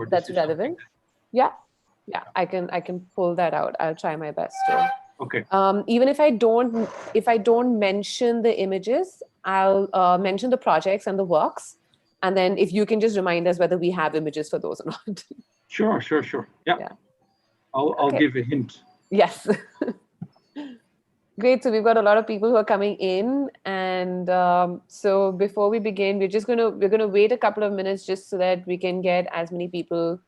that's relevant. Yeah, yeah, I can pull that out. I'll try my best to. Okay. Even if I don't mention the images, I'll mention the projects and the works, and then if you can just remind us whether we have images for those or not. Sure. Yeah. I'll give a hint. Yes. Great. So we've got a lot of people who are coming in, and so before we begin, we're gonna wait a couple of minutes just so that we can get as many people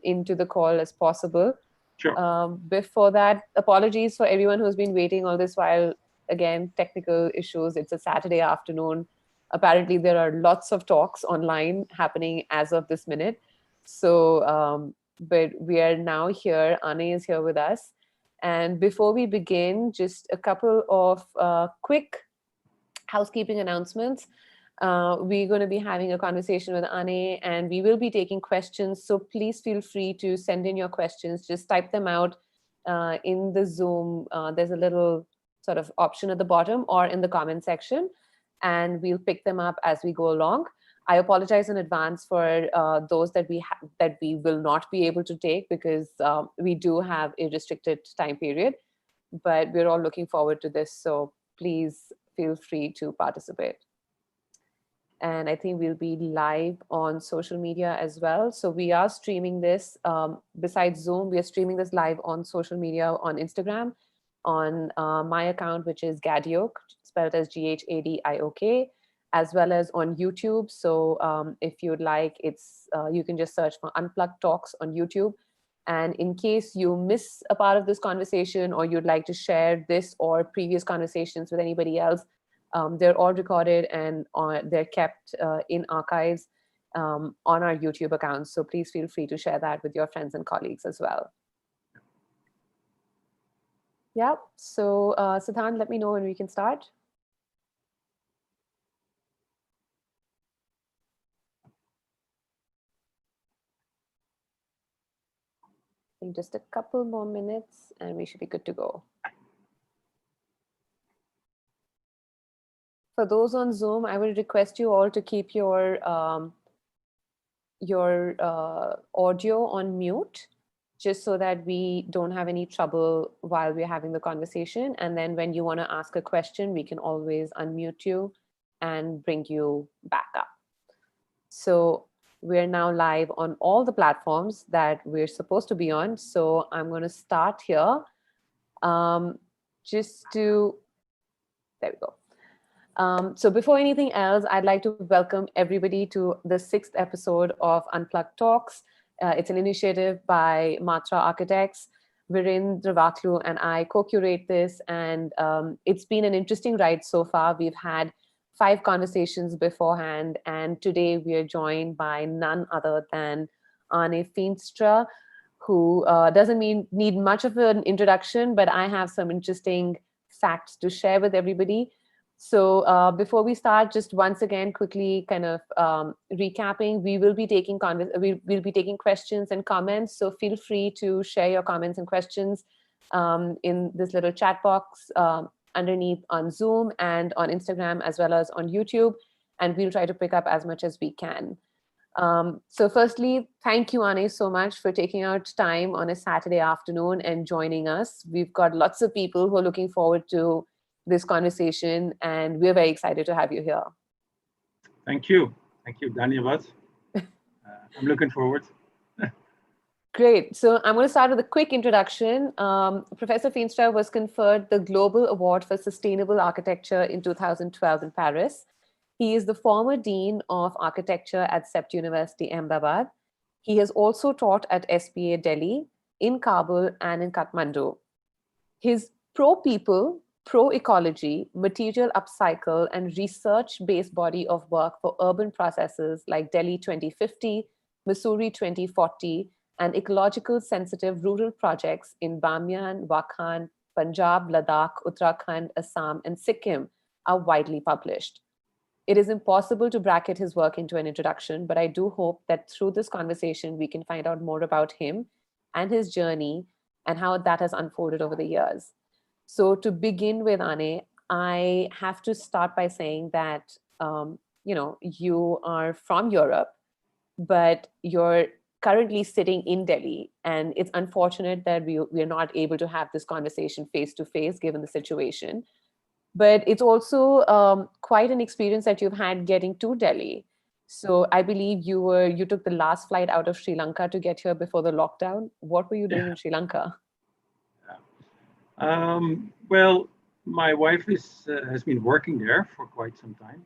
into the call as possible. Sure. Before that, apologies for everyone who's been waiting all this while. Again, technical issues. It's a Saturday afternoon. Apparently, there are lots of talks online happening as of this minute. So, but we are now here. Anne is here with us. And before we begin, just a couple of quick housekeeping announcements. We're going to be having a conversation with Anne, and we will be taking questions. So please feel free to send in your questions. Just type them out in the Zoom. There's a little sort of option at the bottom or in the comment section, and we'll pick them up as we go along. I apologize in advance for those that we will not be able to take, because we do have a restricted time period, but we're all looking forward to this. So please feel free to participate. And I think we'll be live on social media as well. So we are streaming this, besides Zoom, we are streaming this live on social media, on Instagram, on my account, which is Ghadiok, spelled as Ghadiok, as well as on YouTube. So if you'd like, you can just search for Unplugged Talks on YouTube. And in case you miss a part of this conversation, or you'd like to share this or previous conversations with anybody else, they're all recorded and they're kept in archives on our YouTube account. So please feel free to share that with your friends and colleagues as well. Yeah, so Siddhant, let me know when we can start. In just a couple more minutes and we should be good to go. For those on Zoom, I would request you all to keep your audio on mute, just so that we don't have any trouble while we're having the conversation. And then when you want to ask a question, we can always unmute you and bring you back up. So we're now live on all the platforms that we're supposed to be on. So I'm going to start here. There we go. So before anything else, I'd like to welcome everybody to the 6th episode of Unplugged Talks. It's an initiative by Matra Architects. Virendra Vaklu and I co-curate this, and it's been an interesting ride so far. We've had 5 conversations beforehand, and today we are joined by none other than Anne Feenstra, who doesn't need much of an introduction, but I have some interesting facts to share with everybody. So before we start, just once again, quickly kind of recapping, we will be taking we'll be taking questions and comments. So feel free to share your comments and questions in this little chat box underneath on Zoom and on Instagram, as well as on YouTube. And we'll try to pick up as much as we can. So firstly, thank you, Anne, so much for taking out time on a Saturday afternoon and joining us. We've got lots of people who are looking forward to this conversation, and we're very excited to have you here. Thank you. Thank you, Dhanyavad. I'm looking forward. Great. So I'm going to start with a quick introduction. Professor Feenstra was conferred the Global Award for Sustainable Architecture in 2012 in Paris. He is the former Dean of Architecture at CEPT University, Ahmedabad. He has also taught at SPA Delhi, in Kabul, and in Kathmandu. His pro-people, pro-ecology, material upcycle, and research-based body of work for urban processes like Delhi 2050, Missouri 2040, and ecological sensitive rural projects in Bamyan, Wakhan, Punjab, Ladakh, Uttarakhand, Assam, and Sikkim are widely published. It is impossible to bracket his work into an introduction, but I do hope that through this conversation, we can find out more about him and his journey and how that has unfolded over the years. So to begin with, Anne, I have to start by saying that, you are from Europe, but your currently sitting in Delhi, and it's unfortunate that we are not able to have this conversation face to face given the situation. But it's also quite an experience that you've had getting to Delhi. So I believe you took the last flight out of Sri Lanka to get here before the lockdown. What were you doing in Sri Lanka? Well, my wife has been working there for quite some time.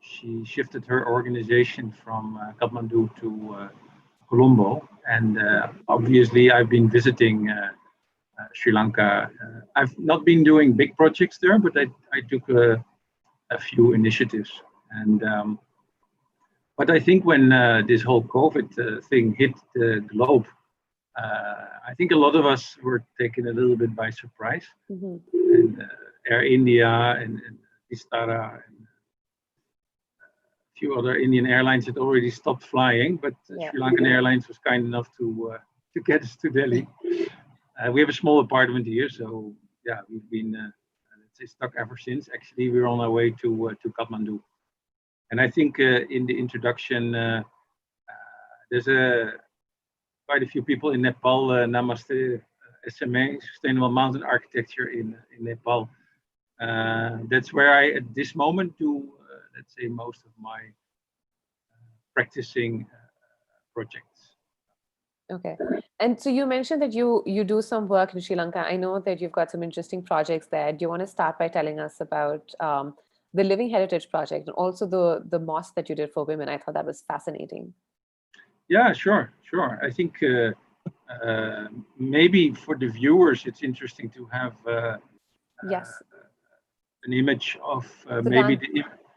She shifted her organization from Kathmandu to Colombo, and obviously I've been visiting Sri Lanka. I've not been doing big projects there, but I took a few initiatives. And but I think when this whole COVID thing hit the globe, I think a lot of us were taken a little bit by surprise. Mm-hmm. And Air India and Vistara and a few other Indian airlines had already stopped flying, but Sri Lankan Airlines was kind enough to get us to Delhi. We have a small apartment here, so yeah, we've been let's say stuck ever since. Actually, we're on our way to Kathmandu, and I think in the introduction there's quite a few people in Nepal. Namaste, SMA, Sustainable Mountain Architecture in Nepal. That's where I, at this moment, do let's say most of my practicing projects. Okay. And so you mentioned that you do some work in Sri Lanka. I know that you've got some interesting projects there. Do you want to start by telling us about the Living Heritage Project and also the mosque that you did for women? I thought that was fascinating. Yeah, sure. I think maybe for the viewers, it's interesting to have yes, an image of maybe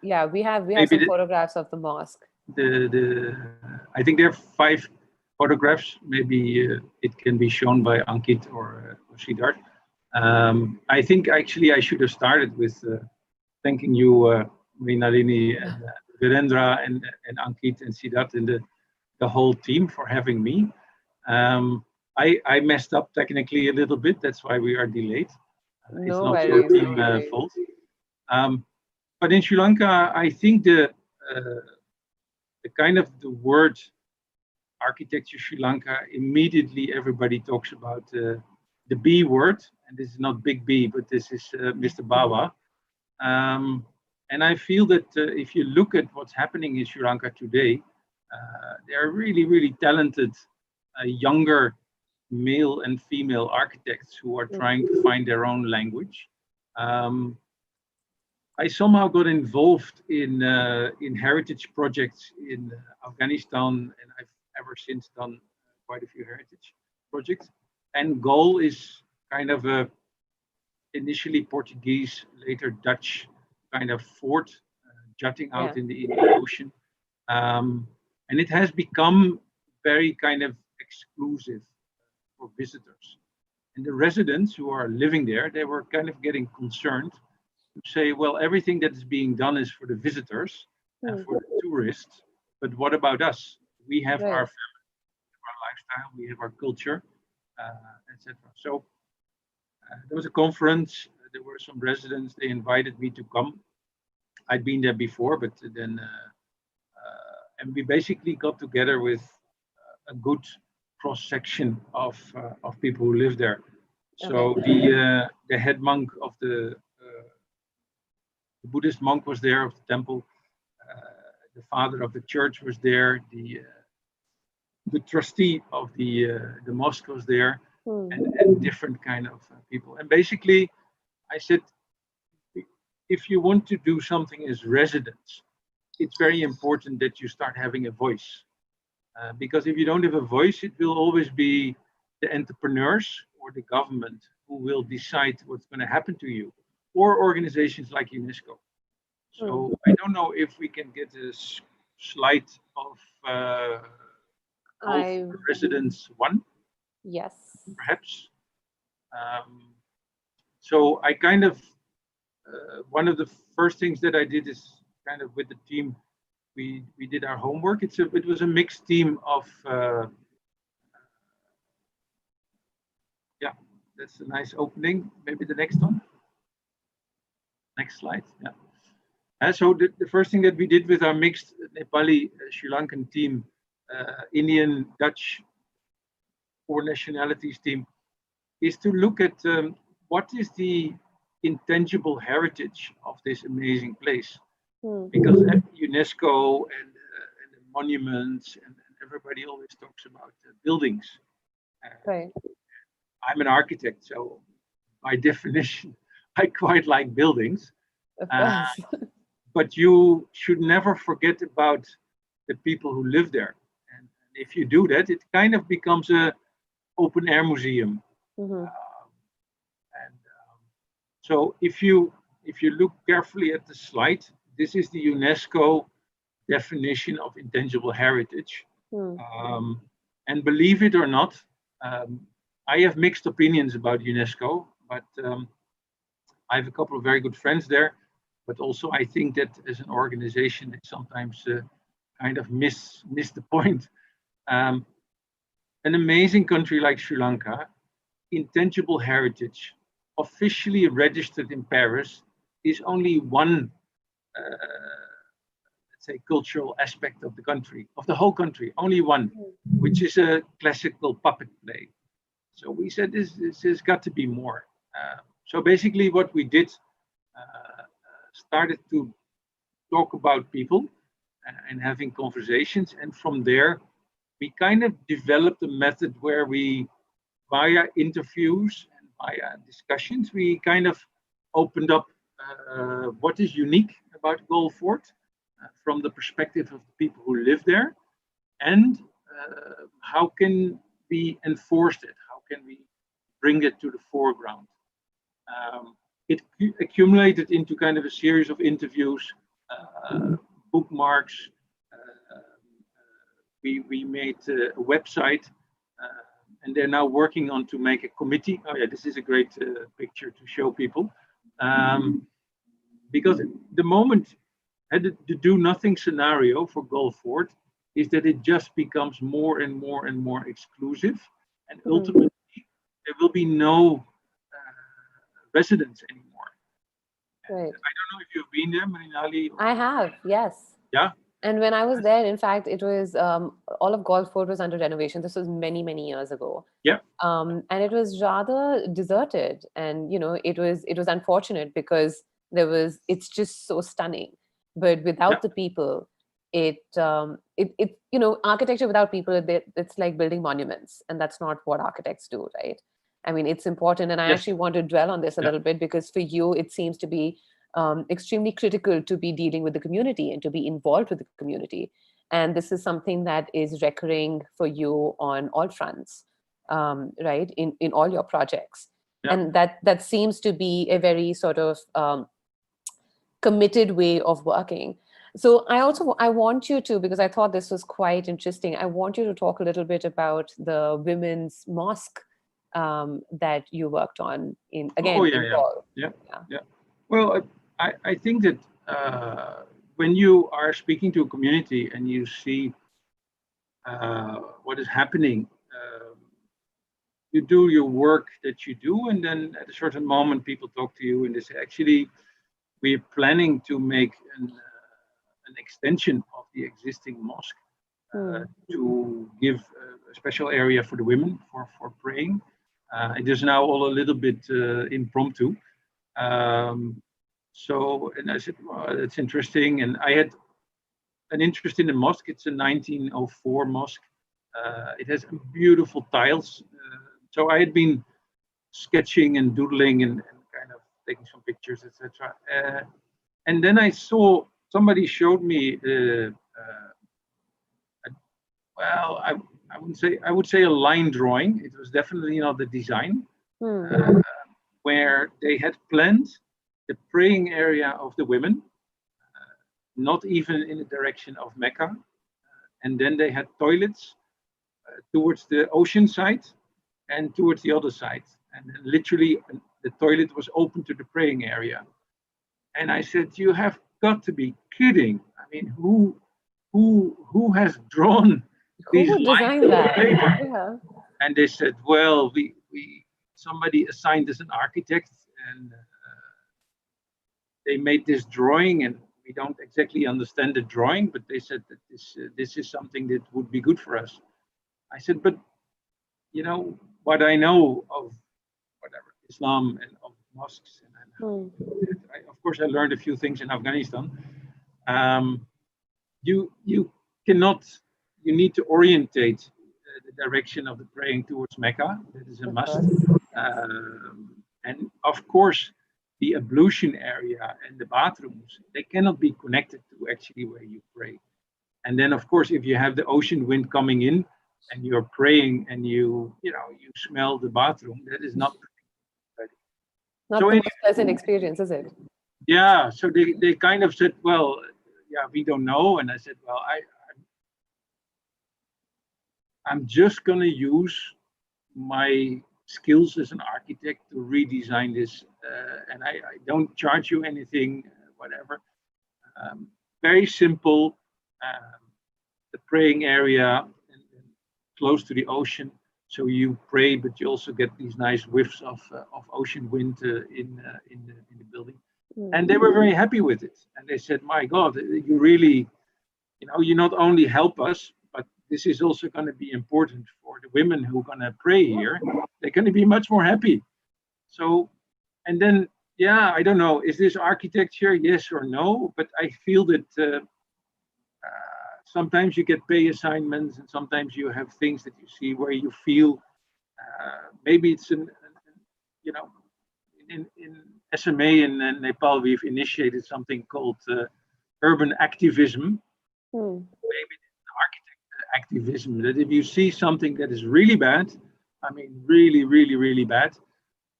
we have some photographs of the mosque. I think there are 5 photographs. Maybe it can be shown by Ankit or Siddharth. I think actually I should have started with thanking you, Mrinalini, and Virendra, and Ankit and Siddharth, and the whole team for having me. I messed up technically a little bit. That's why we are delayed. It's not your team fault. But in Sri Lanka, I think the kind of the word architecture Sri Lanka, immediately everybody talks about the B word, and this is not big B, but this is Mr. Bawa. And I feel that if you look at what's happening in Sri Lanka today, there are really, really talented younger male and female architects who are trying to find their own language. I somehow got involved in heritage projects in Afghanistan, and I've ever since done quite a few heritage projects. And goal is kind of a initially Portuguese, later Dutch kind of fort jutting out in the Indian Ocean. And it has become very kind of exclusive for visitors. And the residents who are living there, they were kind of getting concerned to say, well, everything that is being done is for the visitors and for the tourists, but what about us? We have our family, our lifestyle, we have our culture, etc. So there was a conference, there were some residents, they invited me to come. I'd been there before, but then, and we basically got together with a good cross-section of people who live there. So the head monk of the Buddhist monk was there of the temple. The father of the church was there. The trustee of the mosque was there, and different kind of people. And basically, I said, if you want to do something as residents, it's very important that you start having a voice. Because if you don't have a voice, it will always be the entrepreneurs or the government who will decide what's going to happen to you, or organizations like UNESCO. So I don't know if we can get a slide of residents 1. Yes. Perhaps. So I kind of, one of the first things that I did is kind of with the team, we did our homework. It was a mixed team of, yeah, that's a nice opening. Maybe the next one. Next slide, yeah. And so the first thing that we did with our mixed Nepali Sri Lankan team Indian, Dutch, 4 nationalities team, is to look at what is the intangible heritage of this amazing place. Because UNESCO and the monuments and everybody always talks about buildings. Right. I'm an architect, so by definition, I quite like buildings. Of course. But you should never forget about the people who live there. And if you do that, it kind of becomes a open air museum. So if you look carefully at the slide, this is the UNESCO definition of intangible heritage. And believe it or not, I have mixed opinions about UNESCO, but I have a couple of very good friends there. But also, I think that as an organization, they sometimes kind of miss the point. An amazing country like Sri Lanka, intangible heritage, officially registered in Paris, is only one, let's say, cultural aspect of the country, of the whole country, only one, which is a classical puppet play. So we said this has got to be more. So basically, what we did, started to talk about people and having conversations, and from there, we kind of developed a method where we, via interviews and via discussions, we kind of opened up what is unique about Goal Fort from the perspective of the people who live there, and how can we enforce it? How can we bring it to the foreground? It accumulated into kind of a series of interviews, bookmarks. We made a website, and they're now working on to make a committee. Oh yeah, this is a great picture to show people. Because the moment the do nothing scenario for Goal Fort is that it just becomes more and more and more exclusive, and ultimately there will be no residents anymore. Right. I don't know if you've been there, Mrinalini. I have, yes. Yeah. And when I was there, in fact, it was all of Goal Fort was under renovation. This was many, many years ago. Yeah. And it was rather deserted, and it was unfortunate because it's just so stunning. But without the people, architecture without people, it's like building monuments, and that's not what architects do, right? I mean, it's important, and I actually want to dwell on this a little bit, because for you, it seems to be extremely critical to be dealing with the community and to be involved with the community. And this is something that is recurring for you on all fronts, right? In all your projects. Yeah. And that seems to be a very sort of committed way of working. So I want you to, because I thought this was quite interesting, I want you to talk a little bit about the women's mosque that you worked on in Gaul. Yeah. Well, I think that when you are speaking to a community and you see what is happening, you do your work that you do, and then at a certain moment, people talk to you and they say, actually, we're planning to make an extension of the existing mosque to give a special area for the women for praying. It is now all a little bit impromptu. So, and I said, well, that's interesting. And I had an interest in the mosque. It's a 1904 mosque. It has beautiful tiles. So I had been sketching and doodling and kind of taking some pictures, etc. And then I saw somebody showed me, I would say a line drawing. It was definitely not the design, where they had planned the praying area of the women, not even in the direction of Mecca. And then they had toilets towards the ocean side and towards the other side. And literally the toilet was open to the praying area. And I said, you have got to be kidding. I mean, who has drawn these lines on the paper? Yeah. And they said, well, somebody assigned us an architect, and they made this drawing, and we don't exactly understand the drawing, but they said that this is something that would be good for us. I said, but what I know of whatever Islam and of mosques, and of course I learned a few things in Afghanistan. You cannot. You need to orientate the direction of the praying towards Mecca. That is a must. And of course, the ablution area and the bathrooms, they cannot be connected to actually where you pray. And then, of course, if you have the ocean wind coming in and you're praying and you smell the bathroom, that is not the most pleasant experience, is it? Yeah. So they kind of said, well, yeah, we don't know. And I said, well, I'm just going to use my skills as an architect to redesign this. And I don't charge you anything, whatever. Very simple. The praying area and close to the ocean. So you pray, but you also get these nice whiffs of ocean wind in the building. And they were very happy with it. And they said, my God, you really, you not only help us, but this is also going to be important for the women who are going to pray here. They're going to be much more happy. So, and then, yeah, I don't know, is this architecture, yes or no? But I feel that sometimes you get pay assignments and sometimes you have things that you see where you feel maybe it's in SMA in Nepal, we've initiated something called urban activism. Maybe architect activism, that if you see something that is really bad, I mean, really, really, really bad,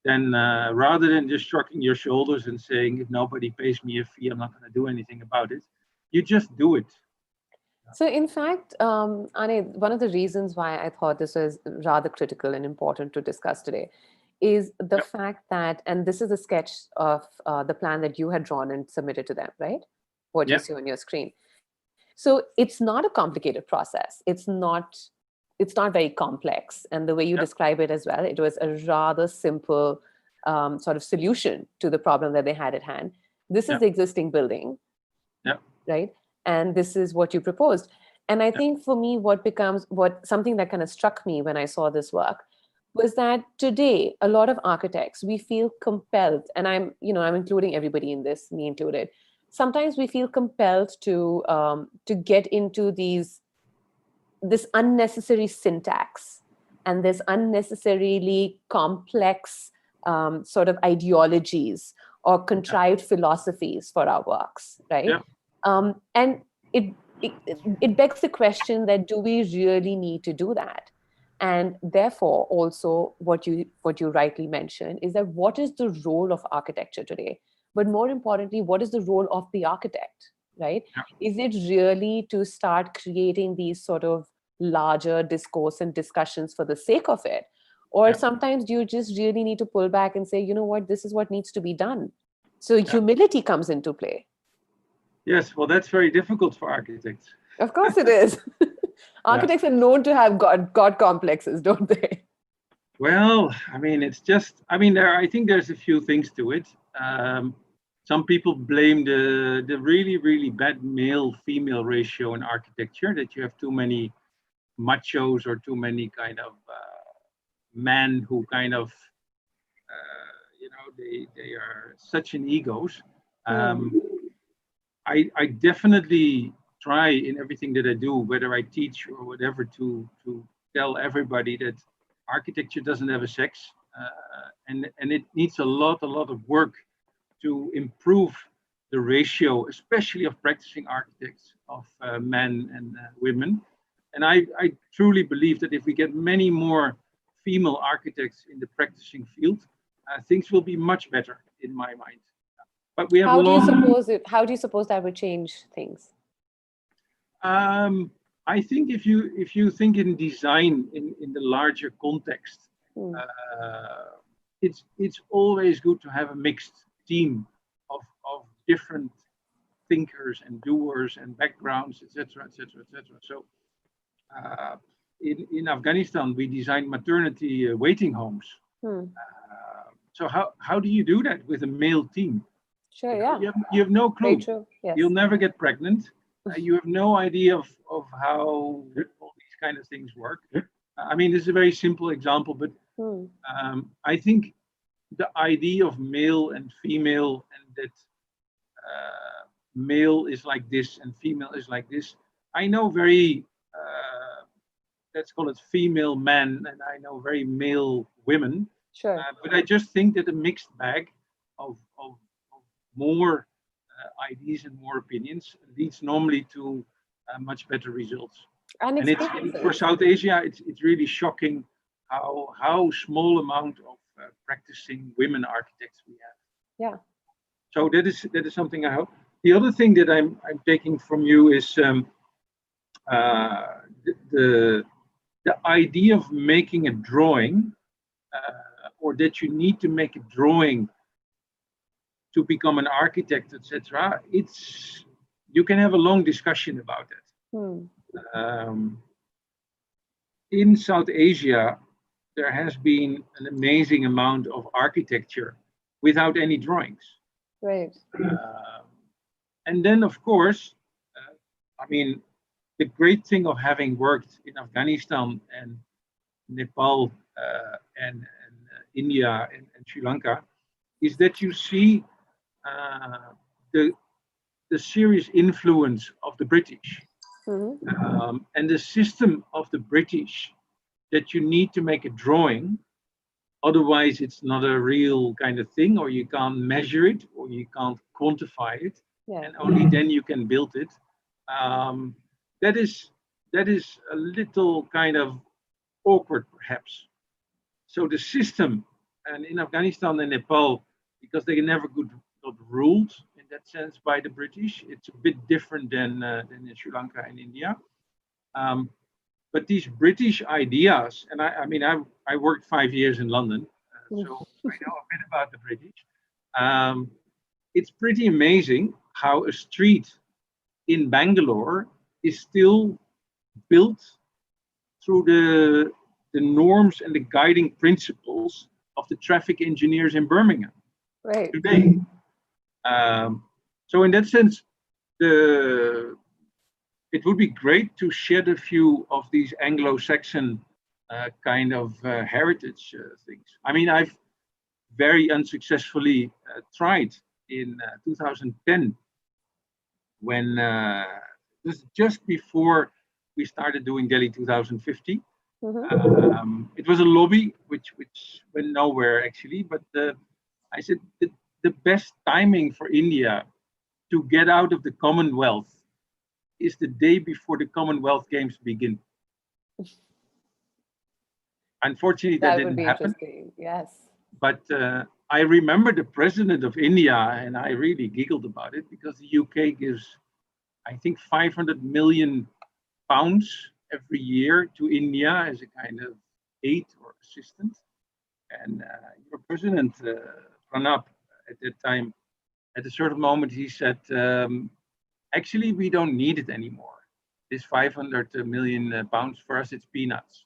then rather than just shrugging your shoulders and saying, if nobody pays me a fee, I'm not going to do anything about it, you just do it. So in fact, Anne, one of the reasons why I thought this was rather critical and important to discuss today is the fact that, and this is a sketch of the plan that you had drawn and submitted to them, right? What you see on your screen. So it's not a complicated process. It's not very complex. And the way you describe it as well, it was a rather simple sort of solution to the problem that they had at hand. This is the existing building, right? And this is what you proposed. And I think for me, something that kind of struck me when I saw this work was that today, a lot of architects, we feel compelled, and I'm including everybody in this, me included. Sometimes we feel compelled to get into this unnecessary syntax and this unnecessarily complex sort of ideologies or contrived philosophies for our works, right? And it begs the question that do we really need to do that? And therefore, also what you rightly mentioned is that what is the role of architecture today? But more importantly, what is the role of the architect, right? Is it really to start creating these sort of larger discourse and discussions for the sake of it? Or sometimes you just really need to pull back and say, you know what, this is what needs to be done. So humility comes into play. Yes, well, that's very difficult for architects. Of course it is. Architects are known to have God complexes, don't they? Well, I mean, I think there's a few things to it. Some people blame the really, really bad male-female ratio in architecture, that you have too many machos or too many kind of men who kind of, they are such an egos. I definitely try in everything that I do, whether I teach or whatever, to tell everybody that architecture doesn't have a sex, and it needs a lot of work to improve the ratio, especially of practicing architects, of men and women. And I truly believe that if we get many more female architects in the practicing field, things will be much better, in my mind. But we have how do you suppose that would change things? I think if you think in design in the larger context, it's always good to have a mixed team of different thinkers and doers and backgrounds, etc., etc., etc. So in Afghanistan, we designed maternity waiting homes. So how do you do that with a male team? Sure, yeah. You have no clue. Very true. Yes. You'll never get pregnant. You have no idea of how all these kind of things work. I mean, this is a very simple example, but I think the idea of male and female, and that male is like this and female is like this. I know very, let's call it female men, and I know very male women. Sure. But I just think that a mixed bag of more ideas and more opinions leads normally to much better results. And it's for South Asia, it's really shocking how small amount of practicing women architects we have. Yeah. So that is something I hope. The other thing that I'm taking from you is the idea of making a drawing, or that you need to make a drawing to become an architect, etc. You can have a long discussion about it. In South Asia, there has been an amazing amount of architecture without any drawings. Right. And then, of course, I mean, the great thing of having worked in Afghanistan and Nepal and India and Sri Lanka is that you see the serious influence of the British. And the system of the British, that you need to make a drawing, otherwise it's not a real kind of thing, or you can't measure it, or you can't quantify it, and only then you can build it. That is a little kind of awkward, perhaps. So the system, and in Afghanistan and Nepal, because they never got ruled in that sense by the British, it's a bit different than in Sri Lanka and India. But these British ideas, and I mean, I worked 5 years in London, so I know a bit about the British. It's pretty amazing how a street in Bangalore is still built through the norms and the guiding principles of the traffic engineers in Birmingham today. So in that sense, it would be great to shed a few of these Anglo-Saxon kind of heritage things. I mean, I've very unsuccessfully tried in 2010, when it was just before we started doing Delhi 2050. It was a lobby which went nowhere actually, but I said the best timing for India to get out of the Commonwealth is the day before the Commonwealth Games begin. Unfortunately, that didn't happen. Yes. But I remember the president of India, and I really giggled about it, because the UK gives, I think, 500 million pounds every year to India as a kind of aid or assistance. And your president, Pranab, at that time, at a certain moment, he said, actually, we don't need it anymore. This 500 million pounds, for us, it's peanuts.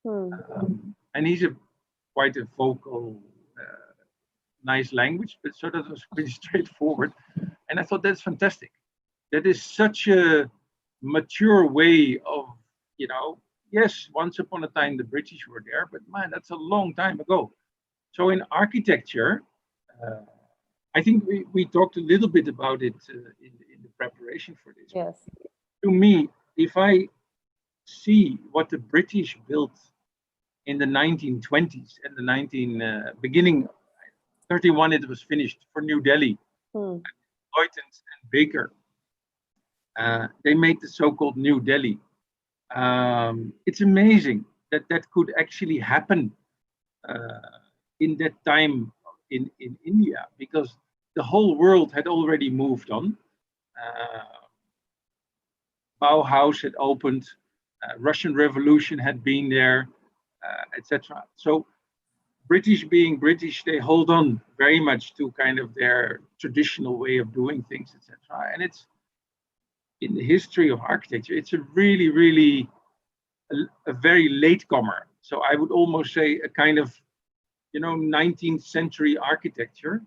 And he's quite a vocal, nice language, but sort of was pretty straightforward. And I thought that's fantastic. That is such a mature way of, yes, once upon a time the British were there, but man, that's a long time ago. So in architecture, I think we talked a little bit about it in the preparation for this. Yes. To me, if I see what the British built in the 1920s and the beginning 31, it was finished for New Delhi. Lloydens and Baker. They made the so-called New Delhi. It's amazing that could actually happen in that time in India, because the whole world had already moved on. Bauhaus had opened, Russian Revolution had been there, etc. So British being British, they hold on very much to kind of their traditional way of doing things, etc. And it's in the history of architecture, it's a really, really a very latecomer. So I would almost say a kind of 19th century architecture,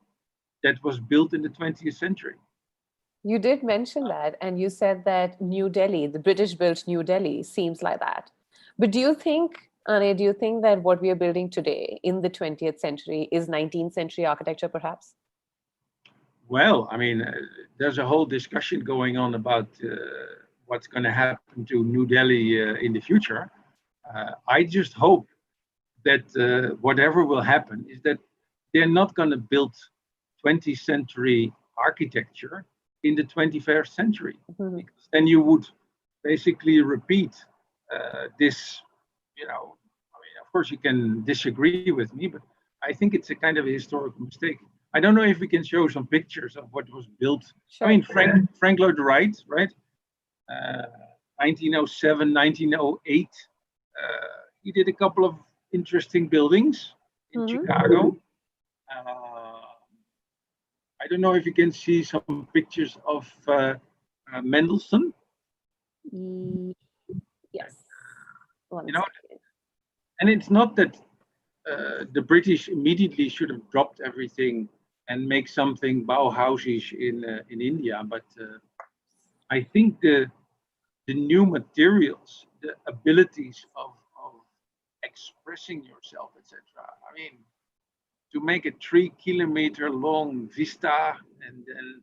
that was built in the 20th century. You did mention that, and you said that New Delhi, the British-built New Delhi, seems like that. But do you think, Anne, do you think that what we are building today in the 20th century is 19th century architecture, perhaps? Well, I mean, there's a whole discussion going on about what's going to happen to New Delhi in the future. I just hope that whatever will happen is that they're not going to build 20th century architecture in the 21st century. Mm-hmm. Because then you would basically repeat this, you know, I mean, of course you can disagree with me, but I think it's a kind of a historical mistake. I don't know if we can show some pictures of what was built. Sure. I mean, Frank Lloyd Wright, right? 1907, 1908. He did a couple of interesting buildings in Chicago. I don't know if you can see some pictures of Mendelssohn. Yes. You know, and it's not that the British immediately should have dropped everything and make something Bauhausish in India, but I think the new materials, the abilities of expressing yourself, etc. I mean, to make a 3 kilometer long vista and then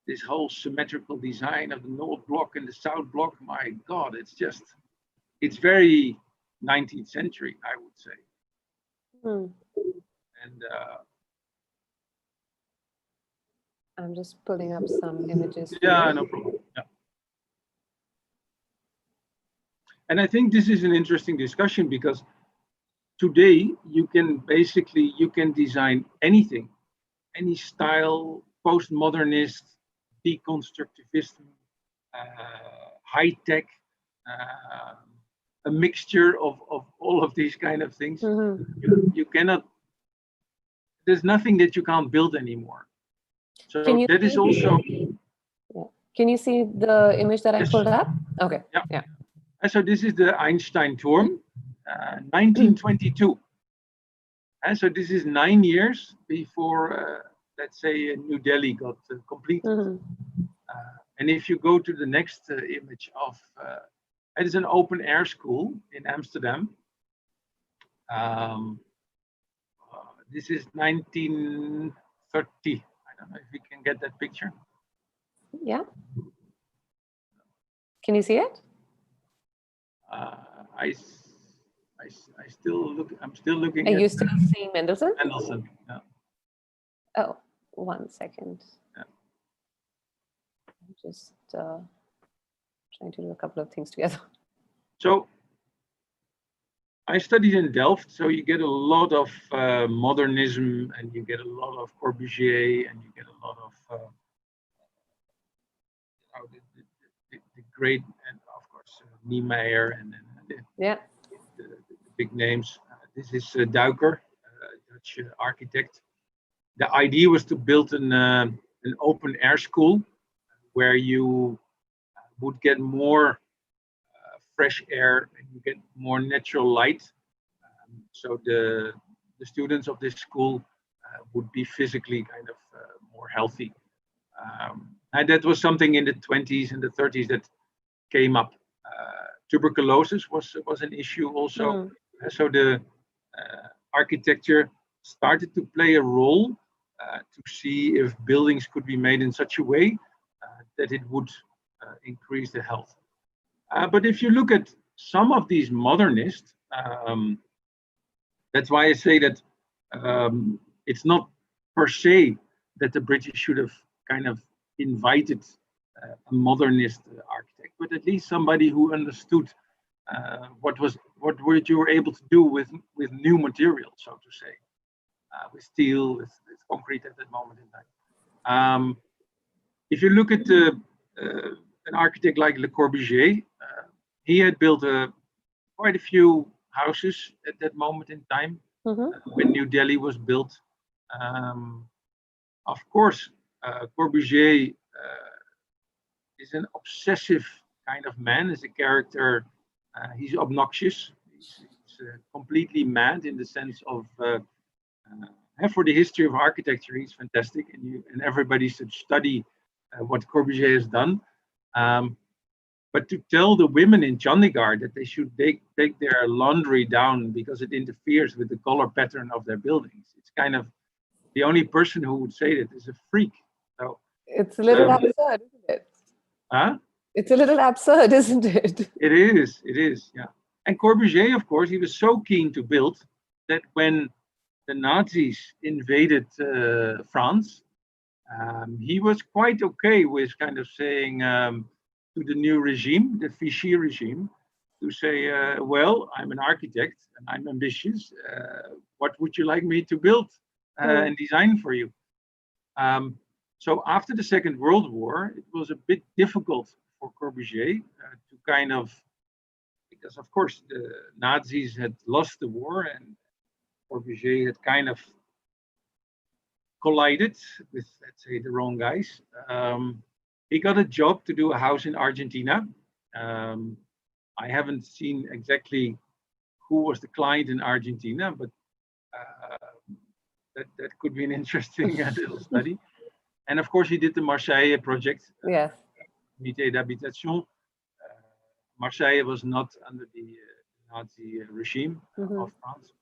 this whole symmetrical design of the North Block and the South Block, my God, it's very 19th century, I would say. And I'm just pulling up some images. Yeah, no problem. Yeah. And I think this is an interesting discussion because today you can design anything, any style, postmodernist, deconstructivist, high tech, a mixture of all of these kind of things. You cannot. There's nothing that you can't build anymore. So that is also. Yeah. Can you see the image that I pulled up? Okay. Yeah. And so this is the Einstein Turm, 1922. And so this is 9 years before, let's say, New Delhi got completed. And if you go to the next image of, it is an open air school in Amsterdam. This is 1930. I don't know if we can get that picture. Yeah. Can you see it? I still look. I'm still looking. Are you still seeing Mendelssohn? Mendelssohn. Yeah. Oh, 1 second. Yeah. I'm just trying to do a couple of things together. So I studied in Delft, so you get a lot of modernism, and you get a lot of Corbusier, and you get a lot of the great, and of course Niemeyer, and the big names. This is Duiker, Dutch architect. The idea was to build an open air school where you would get more fresh air and you get more natural light. So the students of this school would be physically kind of more healthy. And that was something in the 20s and the 30s that came up. Tuberculosis was an issue also. So the architecture started to play a role to see if buildings could be made in such a way that it would increase the health. But if you look at some of these modernists, that's why I say that it's not per se that the British should have kind of invited a modernist architect, but at least somebody who understood what you were able to do with new materials, so to say, with steel, with concrete at that moment in time. If you look at an architect like Le Corbusier, he had built quite a few houses at that moment in time when New Delhi was built. Of course, Corbusier is an obsessive kind of man, as a character. He's obnoxious. He's completely mad in the sense of for the history of architecture, he's fantastic, and everybody should study what Corbusier has done. But to tell the women in Chandigarh that they should take their laundry down because it interferes with the color pattern of their buildings, it's kind of the only person who would say that is a freak. So it's a little absurd, isn't it? Huh? It's a little absurd, isn't it? It is, yeah. And Corbusier, of course, he was so keen to build that when the Nazis invaded France, he was quite okay with kind of saying to the new regime, the Vichy regime, to say, well, I'm an architect and I'm ambitious. What would you like me to build and design for you? So after the Second World War, it was a bit difficult for Corbusier to kind of, because of course the Nazis had lost the war and Corbusier had kind of collided with, let's say, the wrong guys. He got a job to do a house in Argentina. I haven't seen exactly who was the client in Argentina, but that could be an interesting little study. And of course, he did the Marseille project. Yes. Unité d'habitation. Marseille was not under the Nazi regime of France.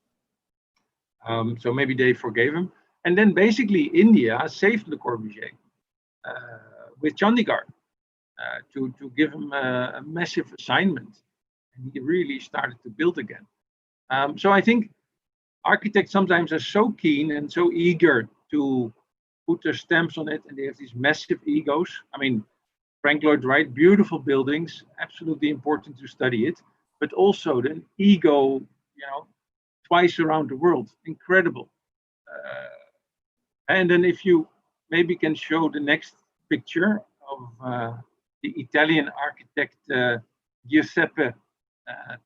So maybe they forgave him. And then basically India saved Le Corbusier with Chandigarh to give him a massive assignment. And he really started to build again. So I think architects sometimes are so keen and so eager to put their stamps on it, and they have these massive egos. I mean, Frank Lloyd Wright, beautiful buildings, absolutely important to study it, but also the ego, twice around the world, incredible. And then if you maybe can show the next picture of the Italian architect Giuseppe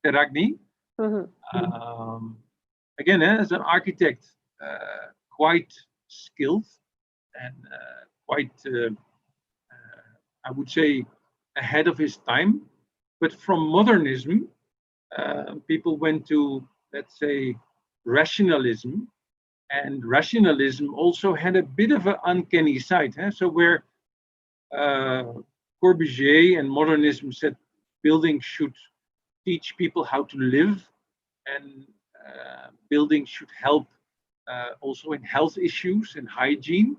Terragni. Again, as an architect, quite skilled and quite, I would say, ahead of his time. But from modernism, people went to, let's say, rationalism. And rationalism also had a bit of an uncanny side. So where Corbusier and modernism said buildings should teach people how to live, and buildings should help also in health issues and hygiene.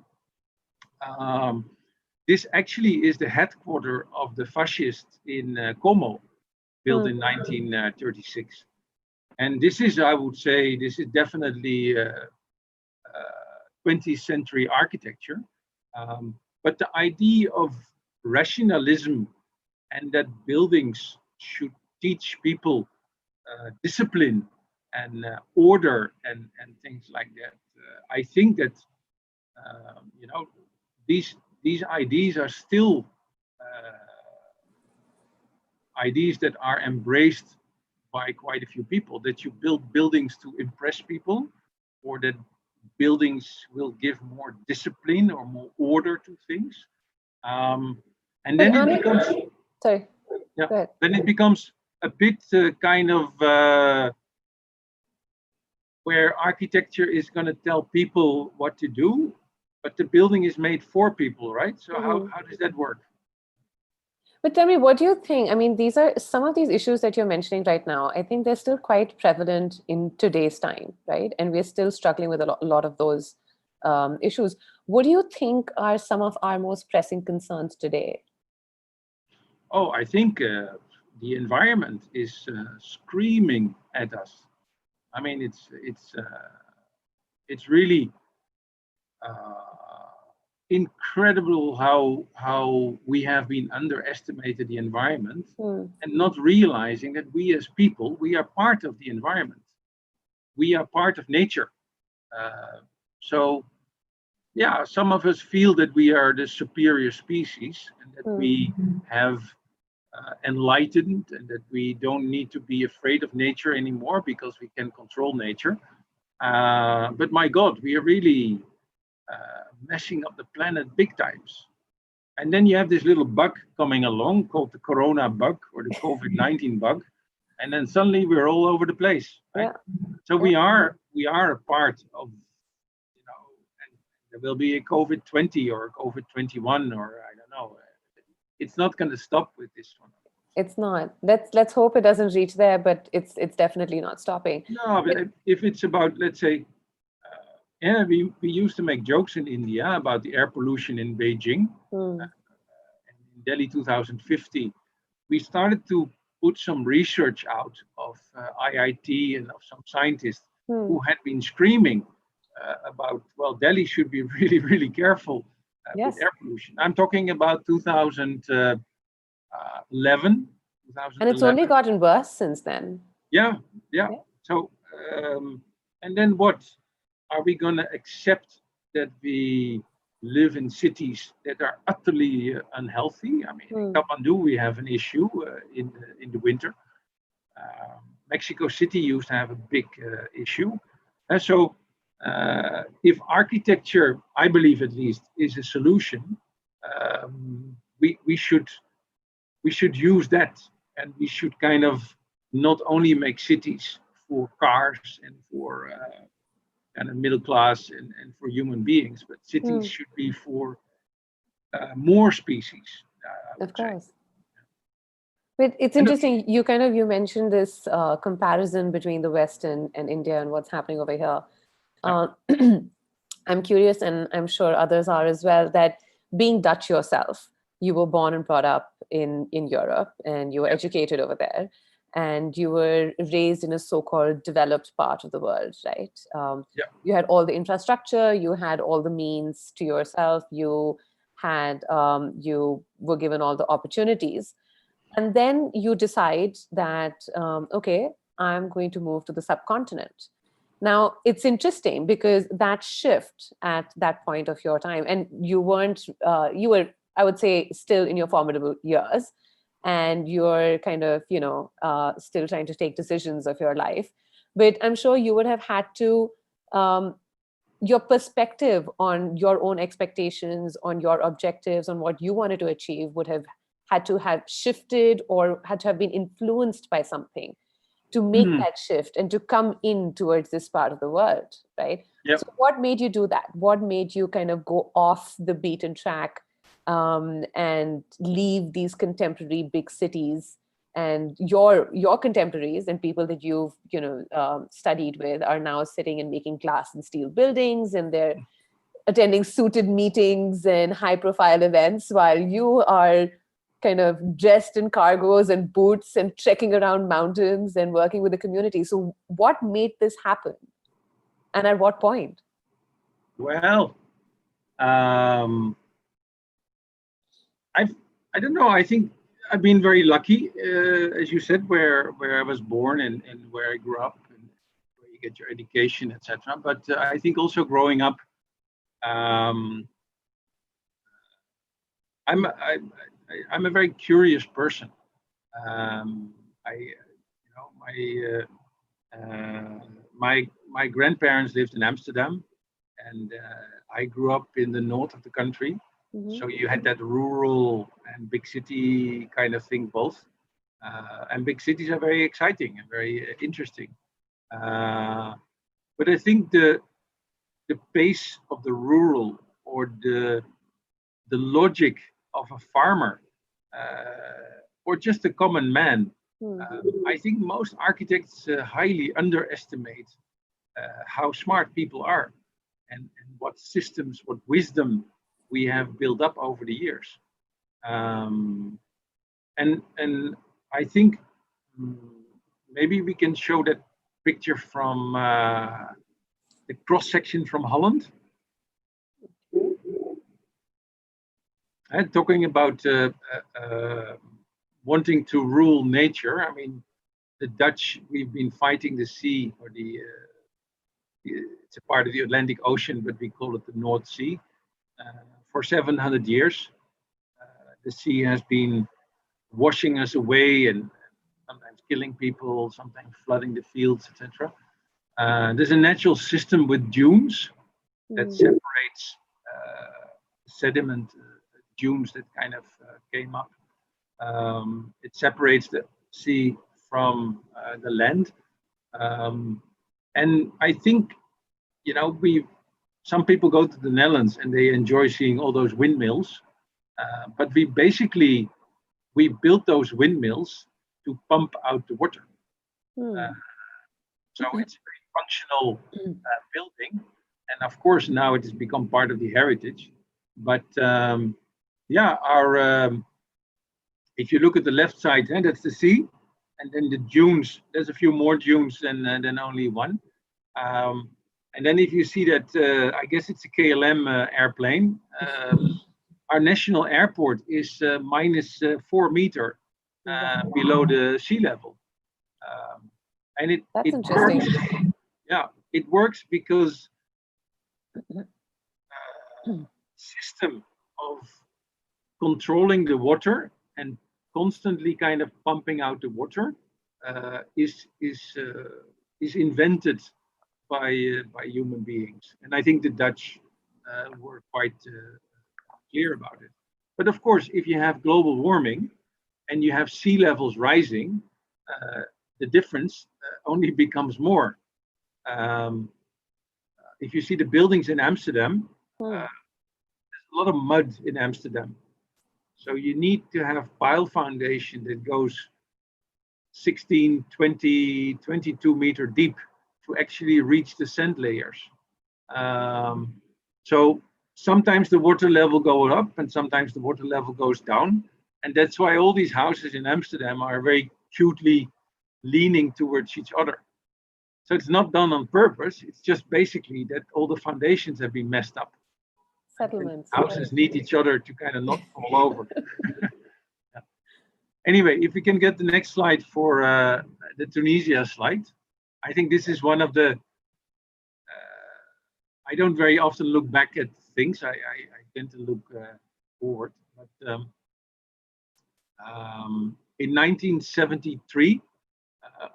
This actually is the headquarters of the fascists in Como, built in 1936. And this is, I would say, this is definitely 20th century architecture. But the idea of rationalism and that buildings should teach people discipline and order and things like that. I think that these ideas are still ideas that are embraced by quite a few people, that you build buildings to impress people, or that buildings will give more discipline or more order to things. And then it becomes, sorry. Yeah, then it becomes a bit kind of where architecture is going to tell people what to do, but the building is made for people, right? So how does that work? But tell me, what do you think? I mean, these are some of these issues that you're mentioning right now. I think they're still quite prevalent in today's time, right? And we're still struggling with a lot of those issues. What do you think are some of our most pressing concerns today? Oh, I think the environment is screaming at us. I mean, it's really incredible how we have been underestimated the environment and not realizing that we as people, we are part of the environment. We are part of nature. So yeah, some of us feel that we are the superior species and that we have enlightened and that we don't need to be afraid of nature anymore because we can control nature. But my God, we are really messing up the planet big times. And then you have this little bug coming along called the Corona bug or the COVID-19 bug. And then suddenly we're all over the place. Right? Yeah. So we are a part of there will be a COVID-20 or a COVID-21, or I don't know. It's not going to stop with this one. It's not. Let's hope it doesn't reach there, but it's definitely not stopping. No, but if it's about, let's say, yeah, we used to make jokes in India about the air pollution in Beijing. In Delhi 2050, we started to put some research out of IIT and of some scientists who had been screaming about, well, Delhi should be really, really careful with air pollution. I'm talking about 2011. And it's only gotten worse since then. Yeah. So, and then what? Are we going to accept that we live in cities that are utterly unhealthy? I mean, in Kathmandu, we have an issue in the winter. Mexico City used to have a big issue. And so if architecture, I believe at least, is a solution, we should use that, and we should kind of not only make cities for cars and for kind of middle class and for human beings, but cities should be for more species. Of course. But it's interesting, you mentioned this comparison between the West and India and what's happening over here. I'm curious, and I'm sure others are as well, that being Dutch yourself, you were born and brought up in Europe, and you were educated over there, and you were raised in a so-called developed part of the world, right? You had all the infrastructure, you had all the means to yourself, you were given all the opportunities. And then you decide that, okay, I'm going to move to the subcontinent. Now, it's interesting because that shift at that point of your time, and you were, I would say, still in your formidable years, and you're kind of, still trying to take decisions of your life. But I'm sure you would have had to, your perspective on your own expectations, on your objectives, on what you wanted to achieve would have had to have shifted or had to have been influenced by something to make that shift and to come in towards this part of the world, right? So what made you do that? What made you kind of go off the beaten track and leave these contemporary big cities, and your contemporaries and people that you've studied with are now sitting and making glass and steel buildings, and they're attending suited meetings and high profile events, while you are kind of dressed in cargos and boots and trekking around mountains and working with the community. So what made this happen? And at what point? Well, I don't know. I think I've been very lucky, as you said, where I was born and where I grew up and where you get your education, etc. But I think also growing up, I'm a very curious person. My grandparents lived in Amsterdam, and I grew up in the north of the country. So you had that rural and big city kind of thing both. And big cities are very exciting and very interesting. But I think the pace of the rural, or the logic of a farmer, or just a common man, I think most architects highly underestimate how smart people are, and what systems, what wisdom we have built up over the years. And I think maybe we can show that picture from the cross section from Holland. Talking about wanting to rule nature. I mean, the Dutch, we've been fighting the sea, or it's a part of the Atlantic Ocean, but we call it the North Sea, for 700 years. The sea has been washing us away and sometimes killing people, sometimes flooding the fields, etc. There's a natural system with dunes that separates sediment, dunes that kind of came up. It separates the sea from the land. And I think, some people go to the Netherlands and they enjoy seeing all those windmills, but we built those windmills to pump out the water. So it's a very functional building, and of course now it has become part of the heritage. But yeah, if you look at the left side, that's the sea, and then the dunes. There's a few more dunes than only one. And then if you see that, I guess it's a KLM airplane. Our national airport is minus 4 meters below the sea level. And it interesting. Works. Yeah, it works because system of controlling the water and constantly kind of pumping out the water is invented by human beings, and I think the Dutch were quite clear about it. But of course, if you have global warming and you have sea levels rising, the difference only becomes more. If you see the buildings in Amsterdam, there's a lot of mud in Amsterdam. So you need to have pile foundation that goes 16, 20, 22 meter deep to actually reach the sand layers. So sometimes the water level goes up and sometimes the water level goes down. And that's why all these houses in Amsterdam are very cutely leaning towards each other. So it's not done on purpose. It's just basically that all the foundations have been messed up. Settlements. Houses need each other to kind of not fall over. Yeah. Anyway, if we can get the next slide for the Tunisia slide. I think this is one of the, I don't very often look back at things. I tend to look forward. But in 1973,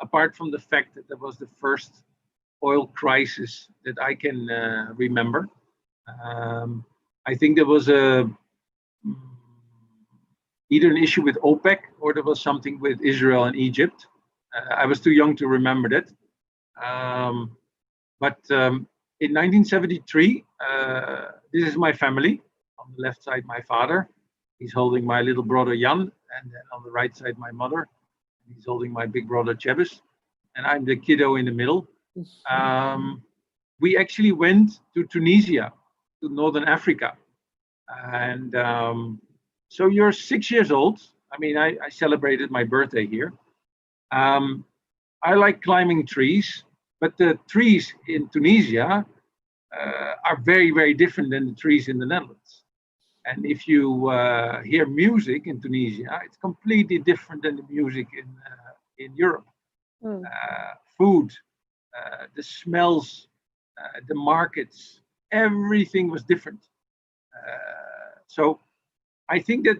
apart from the fact that there was the first oil crisis that I can remember, I think there was either an issue with OPEC or there was something with Israel and Egypt. I was too young to remember that. But in 1973, this is my family. On the left side, my father. He's holding my little brother Jan, and then on the right side, my mother. He's holding my big brother Chebis, and I'm the kiddo in the middle. We actually went to Tunisia, to Northern Africa. And so you're 6 years old. I mean, I celebrated my birthday here. I like climbing trees, but the trees in Tunisia are very, very different than the trees in the Netherlands. And if you hear music in Tunisia, it's completely different than the music in Europe. Food, the smells, the markets, everything was different. So I think that,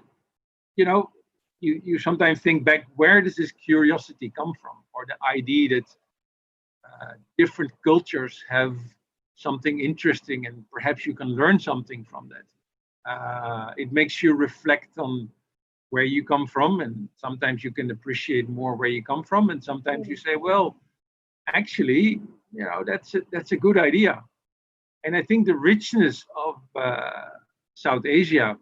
you know, you sometimes think back, where does this curiosity come from? Or the idea that different cultures have something interesting and perhaps you can learn something from that. It makes you reflect on where you come from, and sometimes you can appreciate more where you come from, and sometimes you say, well, actually, you know, that's a good idea. And I think the richness of South Asia,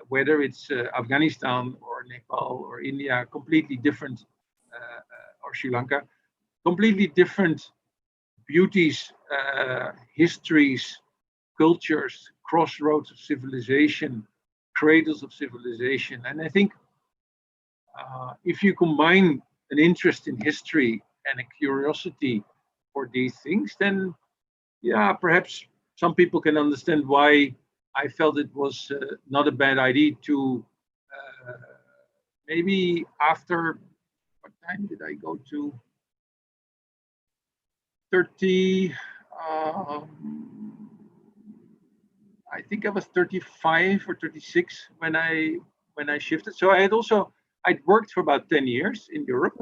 whether it's Afghanistan or Nepal or India, completely different, or Sri Lanka, completely different beauties, histories, cultures, crossroads of civilization, cradles of civilization. And I think if you combine an interest in history and a curiosity for these things, then yeah, perhaps some people can understand why I felt it was not a bad idea to maybe after, what time did I go to? 30, I think I was 35 or 36 when I shifted. So I'd worked for about 10 years in Europe,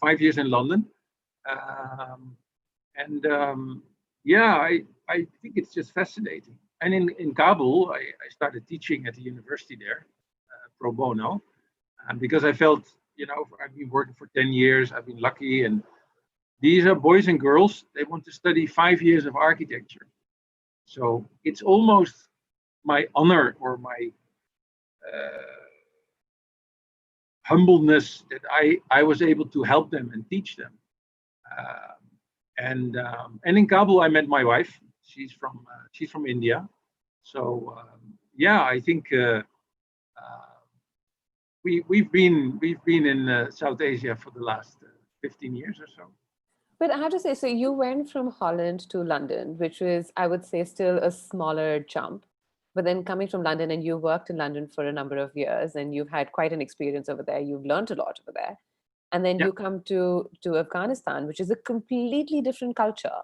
5 years in London. Yeah, I think it's just fascinating. And in Kabul, I started teaching at the university there, pro bono, because I felt, you know, I've been working for 10 years, I've been lucky, and These are boys and girls. They want to study 5 years of architecture. So it's almost my honor or my humbleness that I was able to help them and teach them. And in Kabul, I met my wife. She's from India. So yeah, I think we've been in South Asia for the last 15 years or so. But I have to say, so you went from Holland to London, which was, I would say, still a smaller jump. But then coming from London, and you worked in London for a number of years, and you've had quite an experience over there. You've learned a lot over there. And then Yeah. you come to Afghanistan, which is a completely different culture,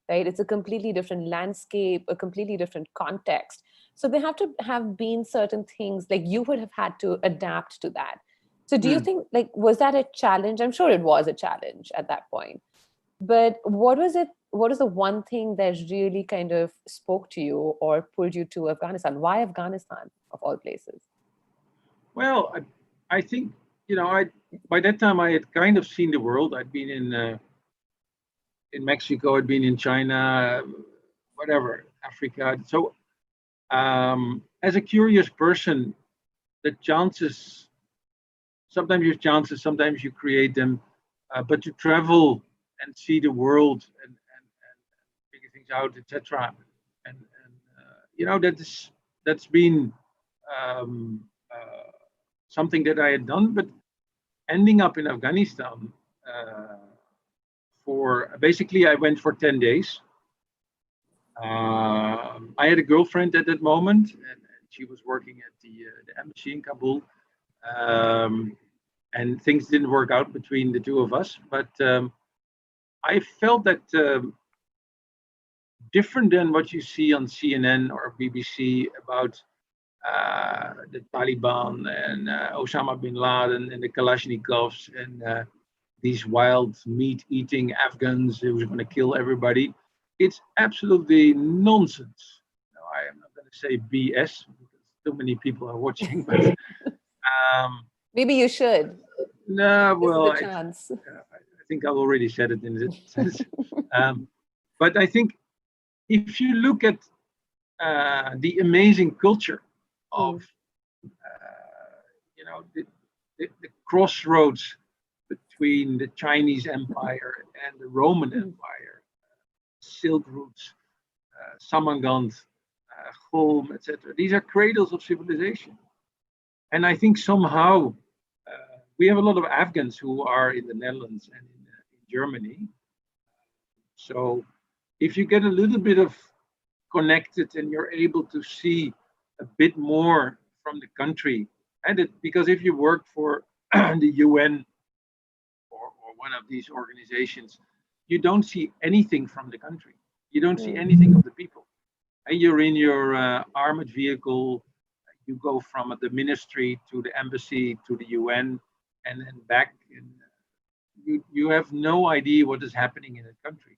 right? It's a completely different landscape, a completely different context. So there have to have been certain things like you would have had to adapt to that. So do you think, like, was that a challenge? I'm sure it was a challenge at that point. But what was it? What is the one thing that really kind of spoke to you or pulled you to Afghanistan? Why Afghanistan, of all places? Well, I think, by that time I had kind of seen the world. I'd been in Mexico, I'd been in China, whatever, Africa. So as a curious person, the chances, sometimes you have chances, sometimes you create them, but to travel and see the world and figure things out, etc. And that's been something that I had done, but ending up in Afghanistan for basically I went for 10 days. I had a girlfriend at that moment, and she was working at the embassy in Kabul, and things didn't work out between the two of us. But I felt that different than what you see on CNN or BBC about the Taliban and Osama bin Laden and the Kalashnikovs and these wild meat-eating Afghans who were going to kill everybody. It's absolutely nonsense. No, I am not going to say BS because too many people are watching. But maybe you should. No, well, I think I've already said it in that sense. But I think if you look at the amazing culture of, the crossroads between the Chinese Empire and the Roman Empire, Silk routes, Samarkand, Khulm, etc. These are cradles of civilization. And I think somehow we have a lot of Afghans who are in the Netherlands and in Germany. So if you get a little bit of connected and you're able to see a bit more from the country, and because if you work for the UN or one of these organizations, you don't see anything from the country. You don't see anything of the people. And you're in your armored vehicle, you go from the ministry to the embassy to the UN and then back. And you have no idea what is happening in the country.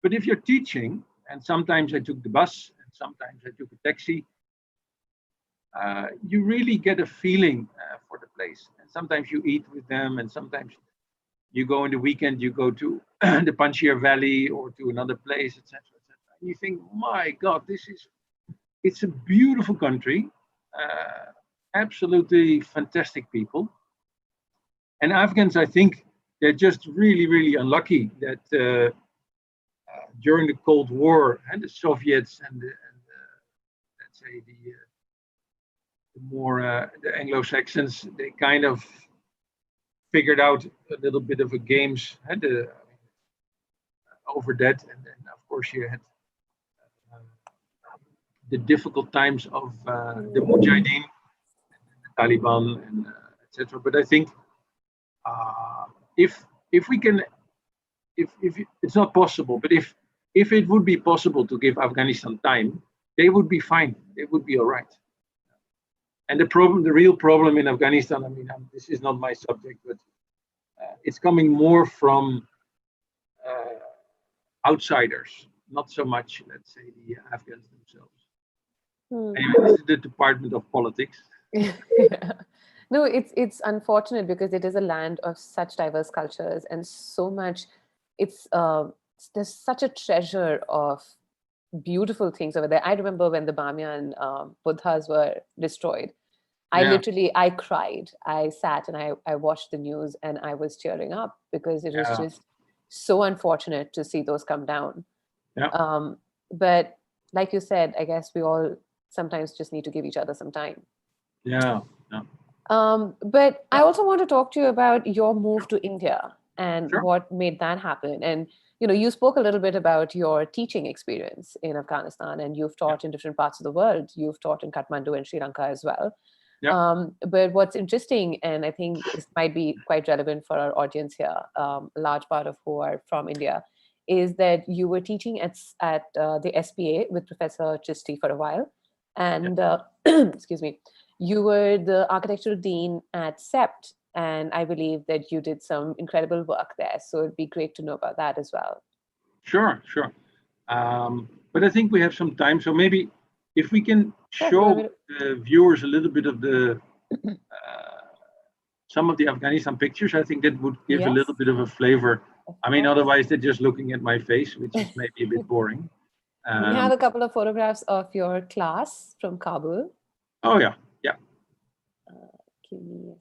But if you're teaching, and sometimes I took the bus and sometimes I took a taxi, you really get a feeling for the place. And sometimes you eat with them, and sometimes you go in the weekend, you go to the Panjshir Valley or to another place, etc., etc. And you think, my God, it's a beautiful country, absolutely fantastic people. And Afghans, I think, they're just really, really unlucky that during the Cold War and the Soviets and let's say the more the Anglo-Saxons, they kind of figured out a little bit of a games over that, and then of course you had the difficult times of the Mujahideen, the Taliban, and etc. But I think if we can, if it's not possible, but if it would be possible to give Afghanistan time, they would be fine. They would be all right. And the real problem in Afghanistan, I mean, this is not my subject, but it's coming more from outsiders, not so much, let's say, the Afghans themselves. Anyway, this is the Department of Politics. No, it's unfortunate because it is a land of such diverse cultures and so much it's there's such a treasure of beautiful things over there. I remember when the Bamyan Buddhas were destroyed. Yeah. I cried. I sat and I watched the news and I was tearing up because it was Yeah. just so unfortunate to see those come down. Yeah. But like you said, I guess we all sometimes just need to give each other some time. Yeah. Yeah. But I also want to talk to you about your move to India and Sure. what made that happen. And you spoke a little bit about your teaching experience in Afghanistan, and you've taught in different parts of the world. You've taught in Kathmandu and Sri Lanka as well. Yeah. But what's interesting, and I think this might be quite relevant for our audience here, a large part of who are from India, is that you were teaching at the SPA with Professor Chisti for a while. And excuse me, you were the architectural dean at CEPT, and I believe that you did some incredible work there. So it'd be great to know about that as well. Sure. Sure. But I think we have some time, so maybe if we can show the viewers a little bit of the some of the Afghanistan pictures, I think that would give a little bit of a flavor. I mean, otherwise they're just looking at my face, which is maybe a bit boring. We have a couple of photographs of your class from Kabul. Oh yeah, yeah. Give me a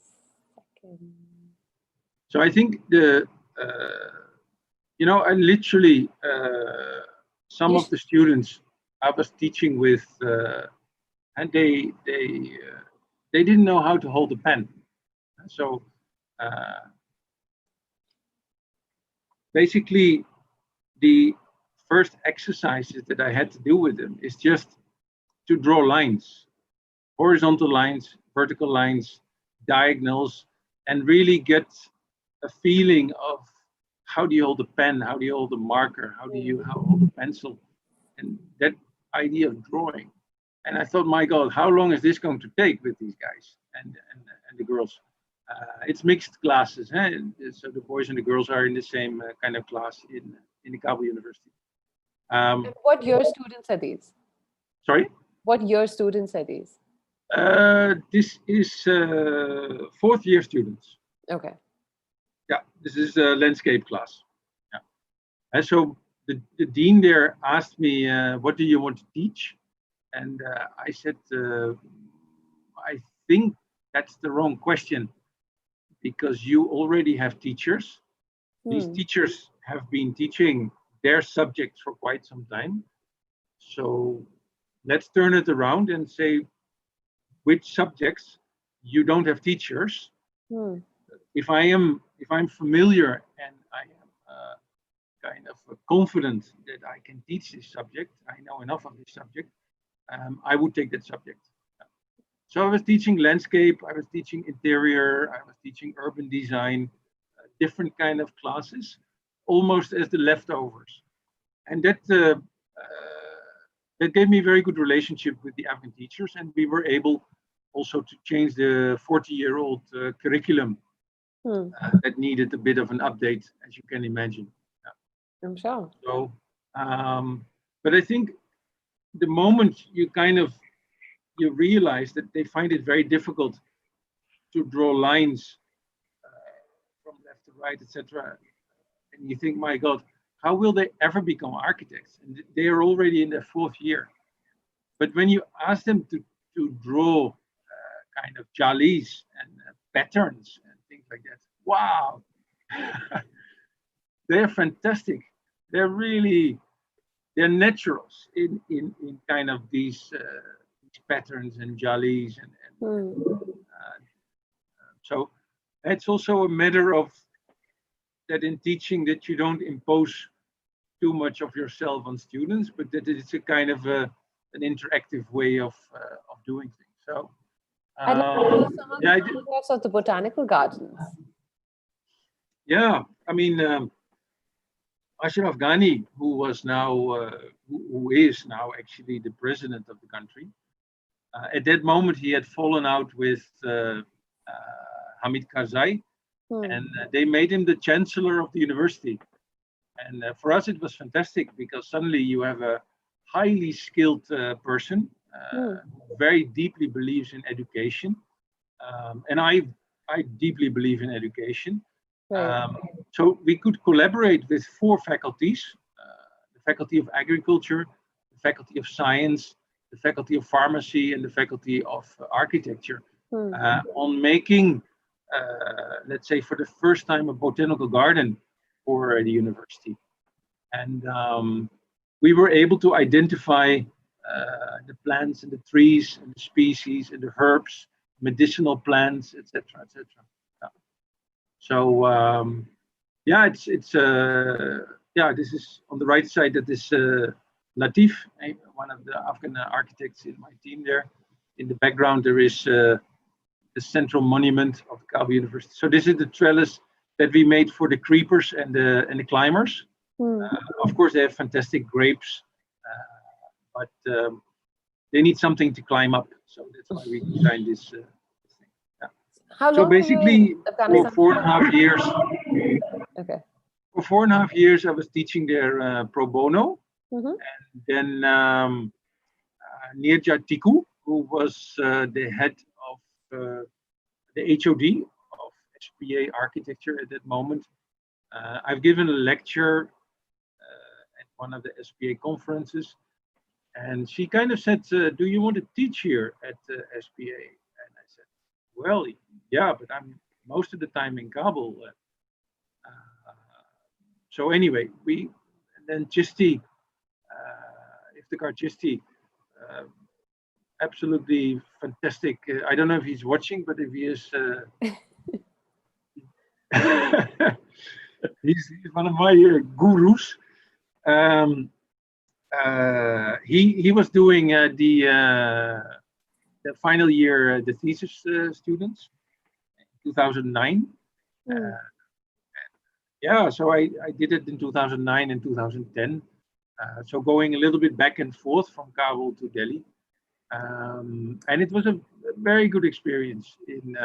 second. So I think I literally some of the students I was teaching with, and they didn't know how to hold a pen. So basically, the first exercises that I had to do with them is just to draw lines, horizontal lines, vertical lines, diagonals, and really get a feeling of how do you hold a pen, how do you hold a marker, how do you hold a pencil, and that idea of drawing. And I thought, my God, how long is this going to take with these guys and the girls? It's mixed classes, so the boys and the girls are in the same kind of class in the Kabul University. And what year students are these? Sorry? What year students are these? This is fourth year students. Okay. Yeah, this is a landscape class. Yeah. And so the dean there asked me, what do you want to teach? And I said, I think that's the wrong question, because you already have teachers. These teachers have been teaching their subjects for quite some time. So let's turn it around and say, which subjects you don't have teachers. If I'm familiar and I am kind of confident that I can teach this subject, I know enough of this subject, I would take that subject. So I was teaching landscape, I was teaching interior, I was teaching urban design, different kind of classes, almost as the leftovers. And that gave me a very good relationship with the Afghan teachers, and we were able also to change the 40-year-old curriculum that needed a bit of an update, as you can imagine. Yeah. I'm sure. So, but I think the moment you realize that they find it very difficult to draw lines from left to right, etc., and you think, my God, how will they ever become architects? And they are already in their fourth year. But when you ask them to draw kind of jalis and patterns and things like that, wow, they're fantastic. They're naturals in kind of these patterns and jalis so it's also a matter of that in teaching, that you don't impose too much of yourself on students, but that it's a kind of an interactive way of doing things. So I'd like to know some of the photographs of the botanical gardens. Yeah, I mean, Ashraf Ghani, who is now actually the president of the country, at that moment he had fallen out with Hamid Karzai, and they made him the chancellor of the university. And for us, it was fantastic, because suddenly you have a highly skilled person who very deeply believes in education. And I deeply believe in education. Right. So we could collaborate with 4 faculties, the Faculty of Agriculture, the Faculty of Science, the Faculty of Pharmacy, and the Faculty of Architecture, on making, let's say, for the first time, a botanical garden for the university. And we were able to identify the plants and the trees and the species and the herbs, medicinal plants, etc., etc. Yeah. So yeah, it's yeah. This is on the right side. That is Latif, one of the Afghan architects in my team there. In the background, there is the central monument of Kabul University. So this is the trellis that we made for the creepers and the climbers. Of course, they have fantastic grapes, but they need something to climb up. So that's why we designed this thing. Yeah. How So long basically, were for you in 4.5 years. Okay. For 4.5 years, I was teaching there pro bono, and then Nirja Tiku, who was the head of the HOD of SPA architecture at that moment. I've given a lecture at one of the SPA conferences, and she kind of said, do you want to teach here at SPA? And I said, well, yeah, but I'm most of the time in Kabul. So anyway, and then Chisti, Iftikhar Chisti, absolutely fantastic. I don't know if he's watching, but if he is, he's one of my gurus. He was doing the final year, the thesis students, in 2009. Yeah, so I did it in 2009 and 2010. So going a little bit back and forth from Kabul to Delhi. And it was a very good experience in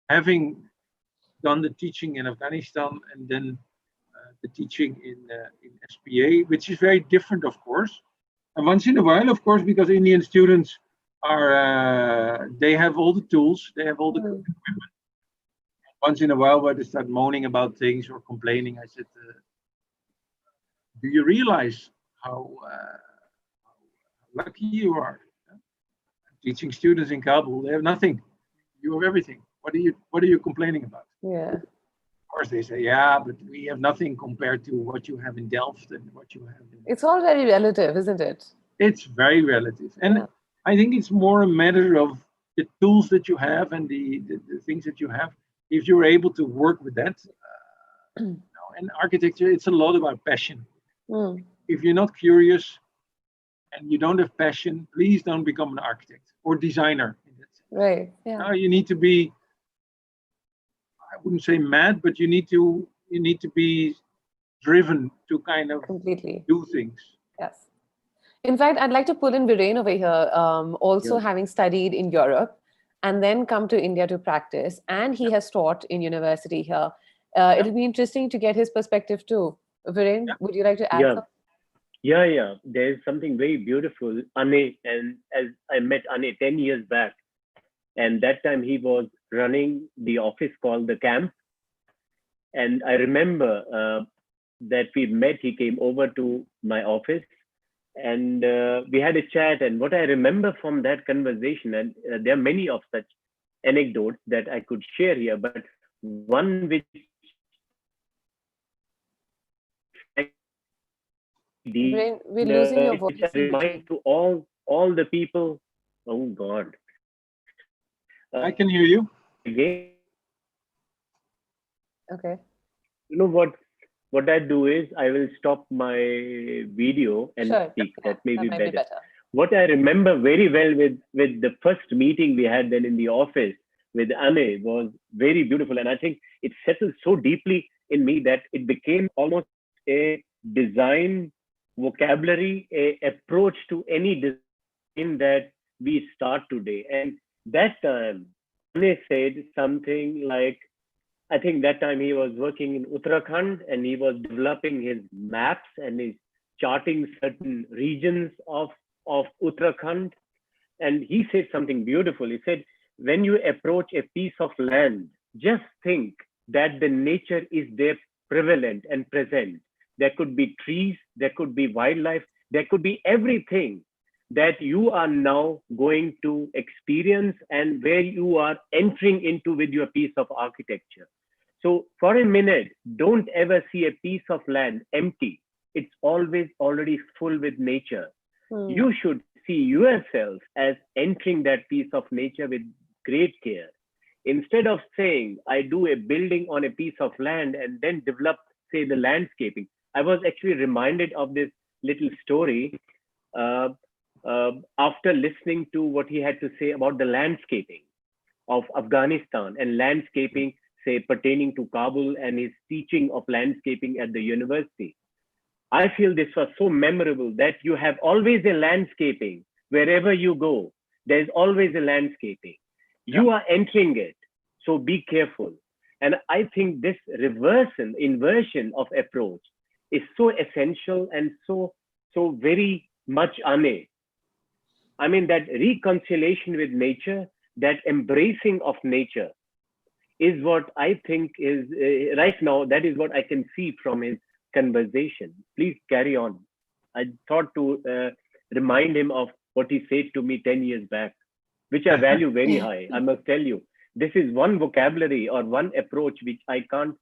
having done the teaching in Afghanistan and then the teaching in SPA, which is very different, of course. And once in a while, of course, because Indian students are, they have all the tools, they have all the equipment. Once in a while, where they start moaning about things or complaining, I said, do you realize how lucky you are? Teaching students in Kabul, they have nothing. You have everything. What are you complaining about? Yeah. Of course, they say, yeah, but we have nothing compared to what you have in Delft and what you have in... It's all very relative, isn't it? It's very relative. And I think it's more a matter of the tools that you have and the things that you have. If you're able to work with that, and architecture, it's a lot about passion. If you're not curious and you don't have passion, please don't become an architect or designer. Right. Yeah. No, you need to be, I wouldn't say mad, but you need to be driven to kind of completely do things. Yes. In fact, I'd like to pull in Viren over here, also having studied in Europe and then come to India to practice. And he has taught in university here. It'll be interesting to get his perspective too. Viren, would you like to add something? Yeah. There's something very beautiful. Anne, and as I met Anne 10 years back, and that time he was running the office called The Camp. And I remember that we met, he came over to my office and we had a chat. And what I remember from that conversation, and there are many of such anecdotes that I could share here, but one which we're losing your voice. To all the people. Oh God. I can hear you. Again. Okay. You know what I do is I will stop my video and speak. That may be better. What I remember very well with the first meeting we had then in the office with Anne was very beautiful. And I think it settled so deeply in me that it became almost a design vocabulary, a approach to any design that we start today. And that time, Anne said something like, I think that time he was working in Uttarakhand and he was developing his maps and he's charting certain regions of Uttarakhand. And he said something beautiful. He said, when you approach a piece of land, just think that the nature is there prevalent and present. There could be trees, there could be wildlife, there could be everything that you are now going to experience and where you are entering into with your piece of architecture. So for a minute, don't ever see a piece of land empty. It's always already full with nature. You should see yourself as entering that piece of nature with great care. Instead of saying, I do a building on a piece of land and then develop, say, the landscaping. I was actually reminded of this little story after listening to what he had to say about the landscaping of Afghanistan and landscaping, say, pertaining to Kabul and his teaching of landscaping at the university. I feel this was so memorable that you have always a landscaping wherever you go. There's always a landscaping. You are entering it, so be careful. And I think this inversion of approach is so essential and so very much Anne. I mean, that reconciliation with nature, that embracing of nature is what I think is right now, that is what I can see from his conversation. Please carry on. I thought to remind him of what he said to me 10 years back, which I value very high. I must tell you, this is one vocabulary or one approach which I can't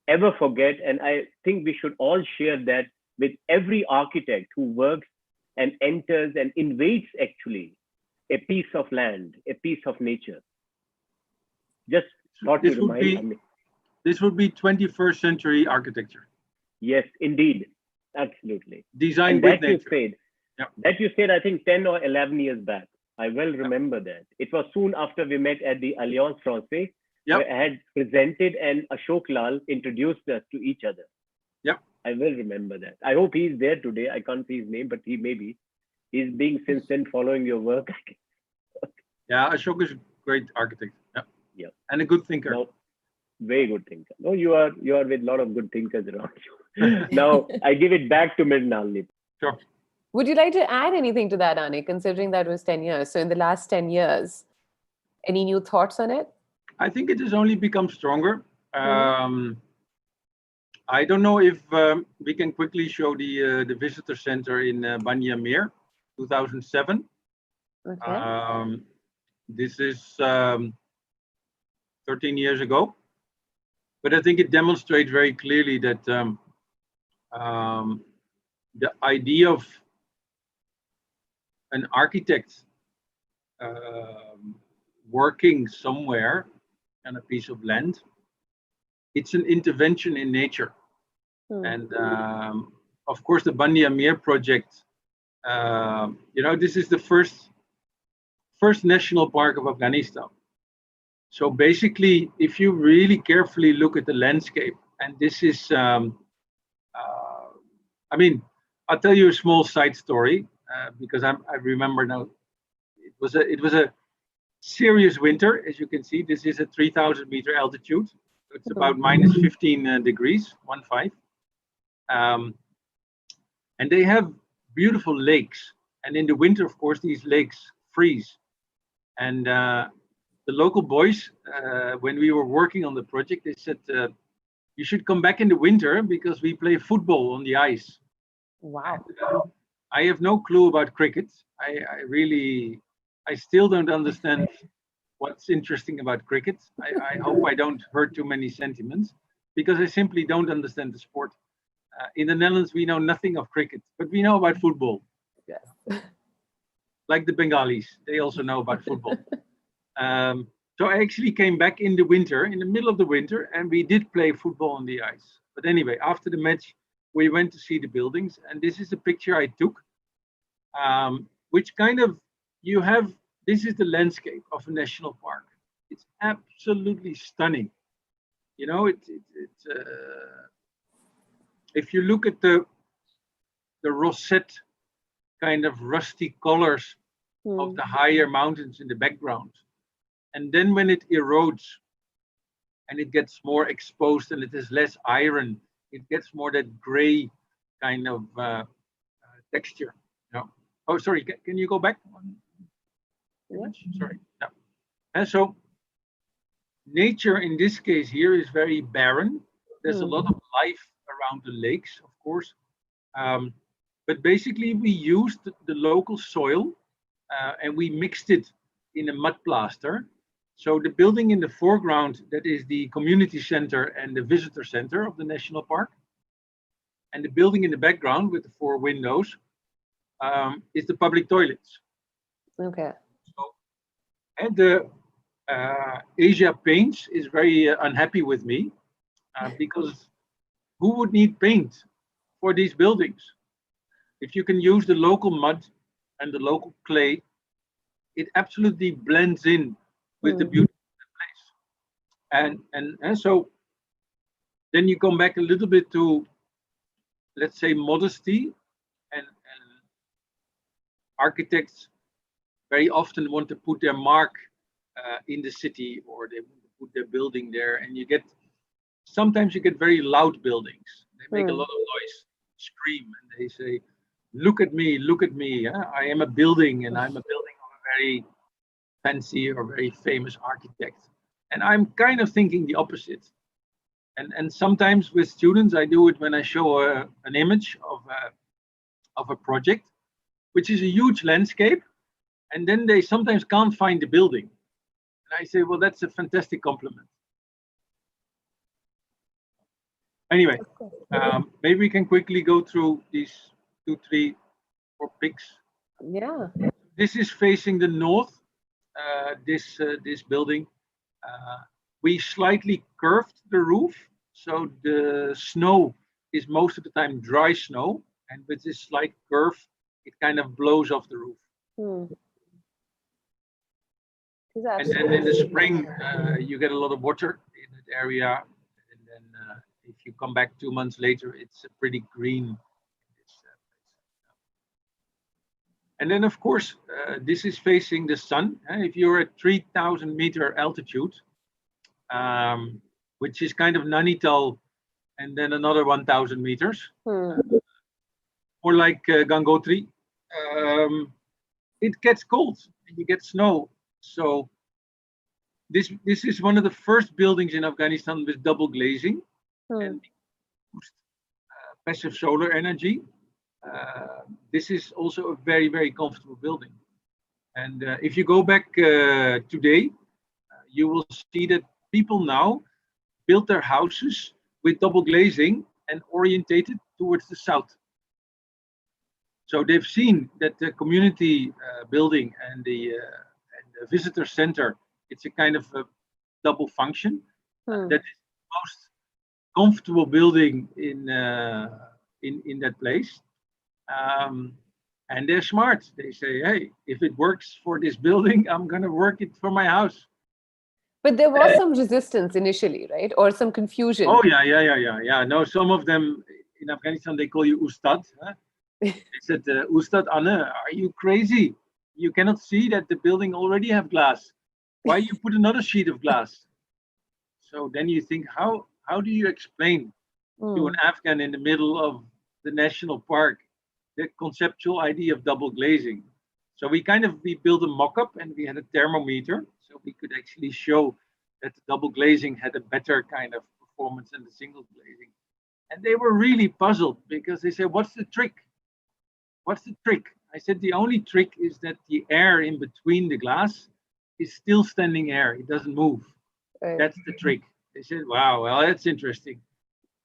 ever forget. And I think we should all share that with every architect who works and enters and invades actually a piece of land, a piece of nature. Just thought to remind me. This would be 21st century architecture. Yes, indeed. Absolutely. Designed with nature. That you said, I think 10 or 11 years back. I well remember that. It was soon after we met at the Alliance Française, where I had presented and Ashok Lal introduced us to each other. I will remember that. I hope he's there today. I can't see his name, but he may be. He's being since then following your work. Yeah, Ashok is a great architect. And a good thinker. No, very good thinker. No, you are with a lot of good thinkers around you. Now I give it back to Mrinalini. Sure. Would you like to add anything to that, Anne, considering that was 10 years? So in the last 10 years, any new thoughts on it? I think it has only become stronger. I don't know if we can quickly show the visitor center in Bamyan, 2007. Okay. This is 13 years ago. But I think it demonstrates very clearly that the idea of an architect working somewhere on a piece of land, it's an intervention in nature. And of course, the Bamyan project, this is the first national park of Afghanistan. So basically, if you really carefully look at the landscape, and this is, I mean, I'll tell you a small side story because I remember now. It was a serious winter, as you can see. This is at 3,000 meter altitude. It's about minus 15 degrees, 1.5. And they have beautiful lakes. And in the winter, of course, these lakes freeze. And the local boys, when we were working on the project, they said, you should come back in the winter because we play football on the ice. Wow. And, I have no clue about cricket. I still don't understand what's interesting about cricket. I hope I don't hurt too many sentiments because I simply don't understand the sport. In the Netherlands, we know nothing of cricket, but we know about football. Yes. Like the Bengalis, they also know about football. So I actually came back in the winter, in the middle of the winter, and we did play football on the ice. But anyway, after the match, we went to see the buildings, and this is a picture I took, which kind of, this is the landscape of a national park. It's absolutely stunning. You know, if you look at the rosette kind of rusty colors of the higher mountains in the background, and then when it erodes and it gets more exposed and it has less iron, it gets more that gray kind of texture. You know? Oh, sorry, can you go back one image? Sorry. Yeah. And so nature in this case here is very barren. There's a lot of life around the lakes, of course. But basically we used the local soil and we mixed it in a mud plaster. So the building in the foreground, that is the community center and the visitor center of the national park. And the building in the background with the 4 windows is the public toilets. Okay. So, and the Asia Paints is very unhappy with me because who would need paint for these buildings? If you can use the local mud and the local clay, it absolutely blends in with the beauty of the place. And so then you come back a little bit to, let's say, modesty, and architects very often want to put their mark in the city, or they want to put their building there, and sometimes you get very loud buildings. They make a lot of noise, scream, and they say, look at me, I am a building, and I'm a building of a very fancy or very famous architect. And I'm kind of thinking the opposite. And sometimes with students, I do it when I show an image of a project, which is a huge landscape, and then they sometimes can't find the building. And I say, well, that's a fantastic compliment. Anyway, maybe we can quickly go through these 2, 3, 4 pics. Yeah. This is facing the north, this building. We slightly curved the roof, so the snow is most of the time dry snow, and with this slight curve, it kind of blows off the roof. And then in the spring, you get a lot of water in that area, and then if you come back 2 months later, it's pretty green. And then, of course, this is facing the sun. If you're at 3,000 meter altitude, which is kind of Nainital, and then another 1,000 meters, or like Gangotri, it gets cold and you get snow. So this is one of the first buildings in Afghanistan with double glazing and passive solar energy. This is also a very, very comfortable building. And if you go back today, you will see that people now build their houses with double glazing and orientated towards the south. So they've seen that the community building and the visitor center, it's a kind of a double function. That is the most comfortable building in that place. And they're smart. They say, hey, if it works for this building, I'm going to work it for my house. But there was some resistance initially, right? Or some confusion. Oh, yeah. No, some of them in Afghanistan, they call you Ustad. Huh? They said, Ustad Anne, are you crazy? You cannot see that the building already have glass. Why you put another sheet of glass? So then you think, how do you explain to an Afghan in the middle of the national park the conceptual idea of double glazing? So we built a mock-up, and we had a thermometer, so we could actually show that the double glazing had a better kind of performance than the single glazing. And they were really puzzled because they said, what's the trick? What's the trick? I said, the only trick is that the air in between the glass is still standing air. It doesn't move. Right. That's the trick. They said, wow, well, that's interesting.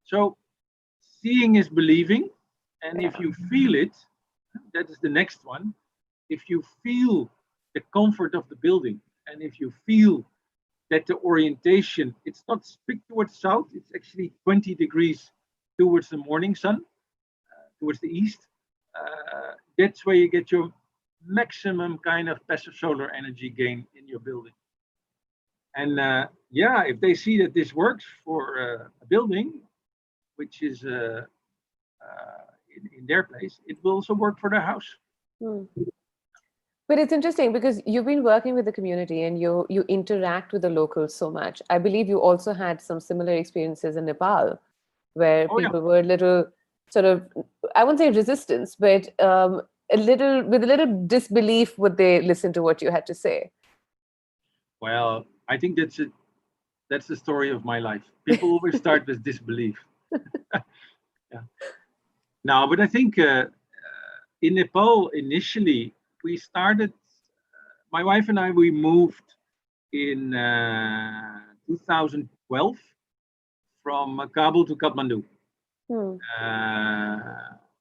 So seeing is believing. And if you feel it, that is the next one. If you feel the comfort of the building, and if you feel that the orientation, it's not strict towards south, it's actually 20 degrees towards the morning sun, towards the east, that's where you get your maximum kind of passive solar energy gain in your building. And if they see that this works for a building, which is in their place, it will also work for their house. But it's interesting because you've been working with the community and you interact with the locals so much. I believe you also had some similar experiences in Nepal, where people were a little sort of, I won't say resistance, but with a little disbelief would they listen to what you had to say. Well, I think that's That's the story of my life. People always start with disbelief. Yeah. Now, but I think in Nepal, initially, we started, my wife and I, we moved in 2012 from Kabul to Kathmandu.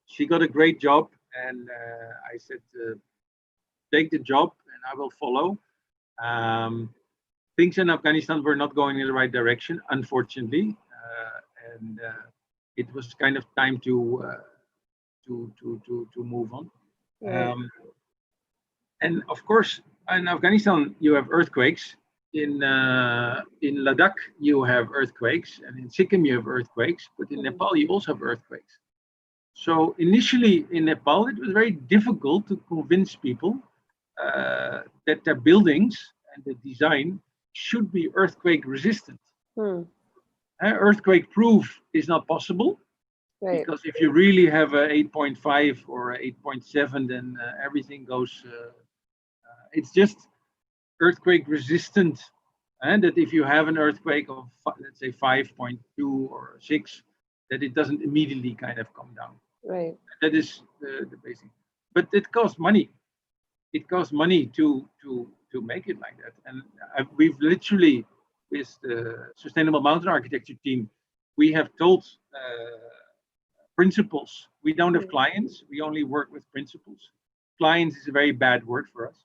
She got a great job, and I said, take the job and I will follow. Things in Afghanistan were not going in the right direction, unfortunately, and it was kind of time to move on. And of course, in Afghanistan, you have earthquakes. In Ladakh, you have earthquakes, and in Sikkim, you have earthquakes. But in Nepal, you also have earthquakes. So initially in Nepal, it was very difficult to convince people that their buildings and the design should be earthquake resistant. Earthquake proof is not possible, because if you really have a 8.5 or a 8.7, then everything goes. It's just earthquake resistant, and that if you have an earthquake of, let's say, 5.2 or 6, that it doesn't immediately kind of come down. Right. That is the basic. But it costs money. It costs money to make it like that. And we've literally, with the Sustainable Mountain Architecture team, we have told principals. We don't have clients. We only work with principals. Clients is a very bad word for us.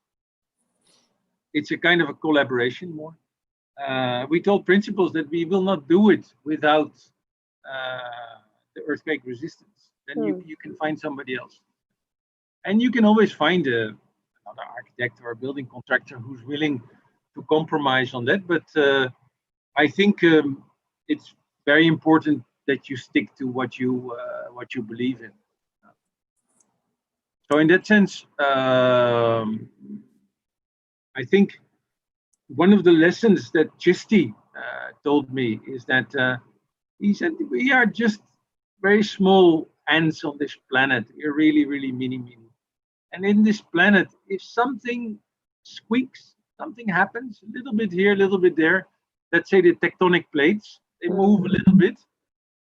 It's a kind of a collaboration more. We told principals that we will not do it without the earthquake resistance. Then you can find somebody else. And you can always find another architect or a building contractor who's willing to compromise on that. But I think it's very important that you stick to what you believe in. So in that sense, I think one of the lessons that Chisti told me is that he said, we are just very small ants on this planet. We're really, really mini. And in this planet, if something squeaks, something happens, a little bit here, a little bit there, let's say the tectonic plates, they move a little bit,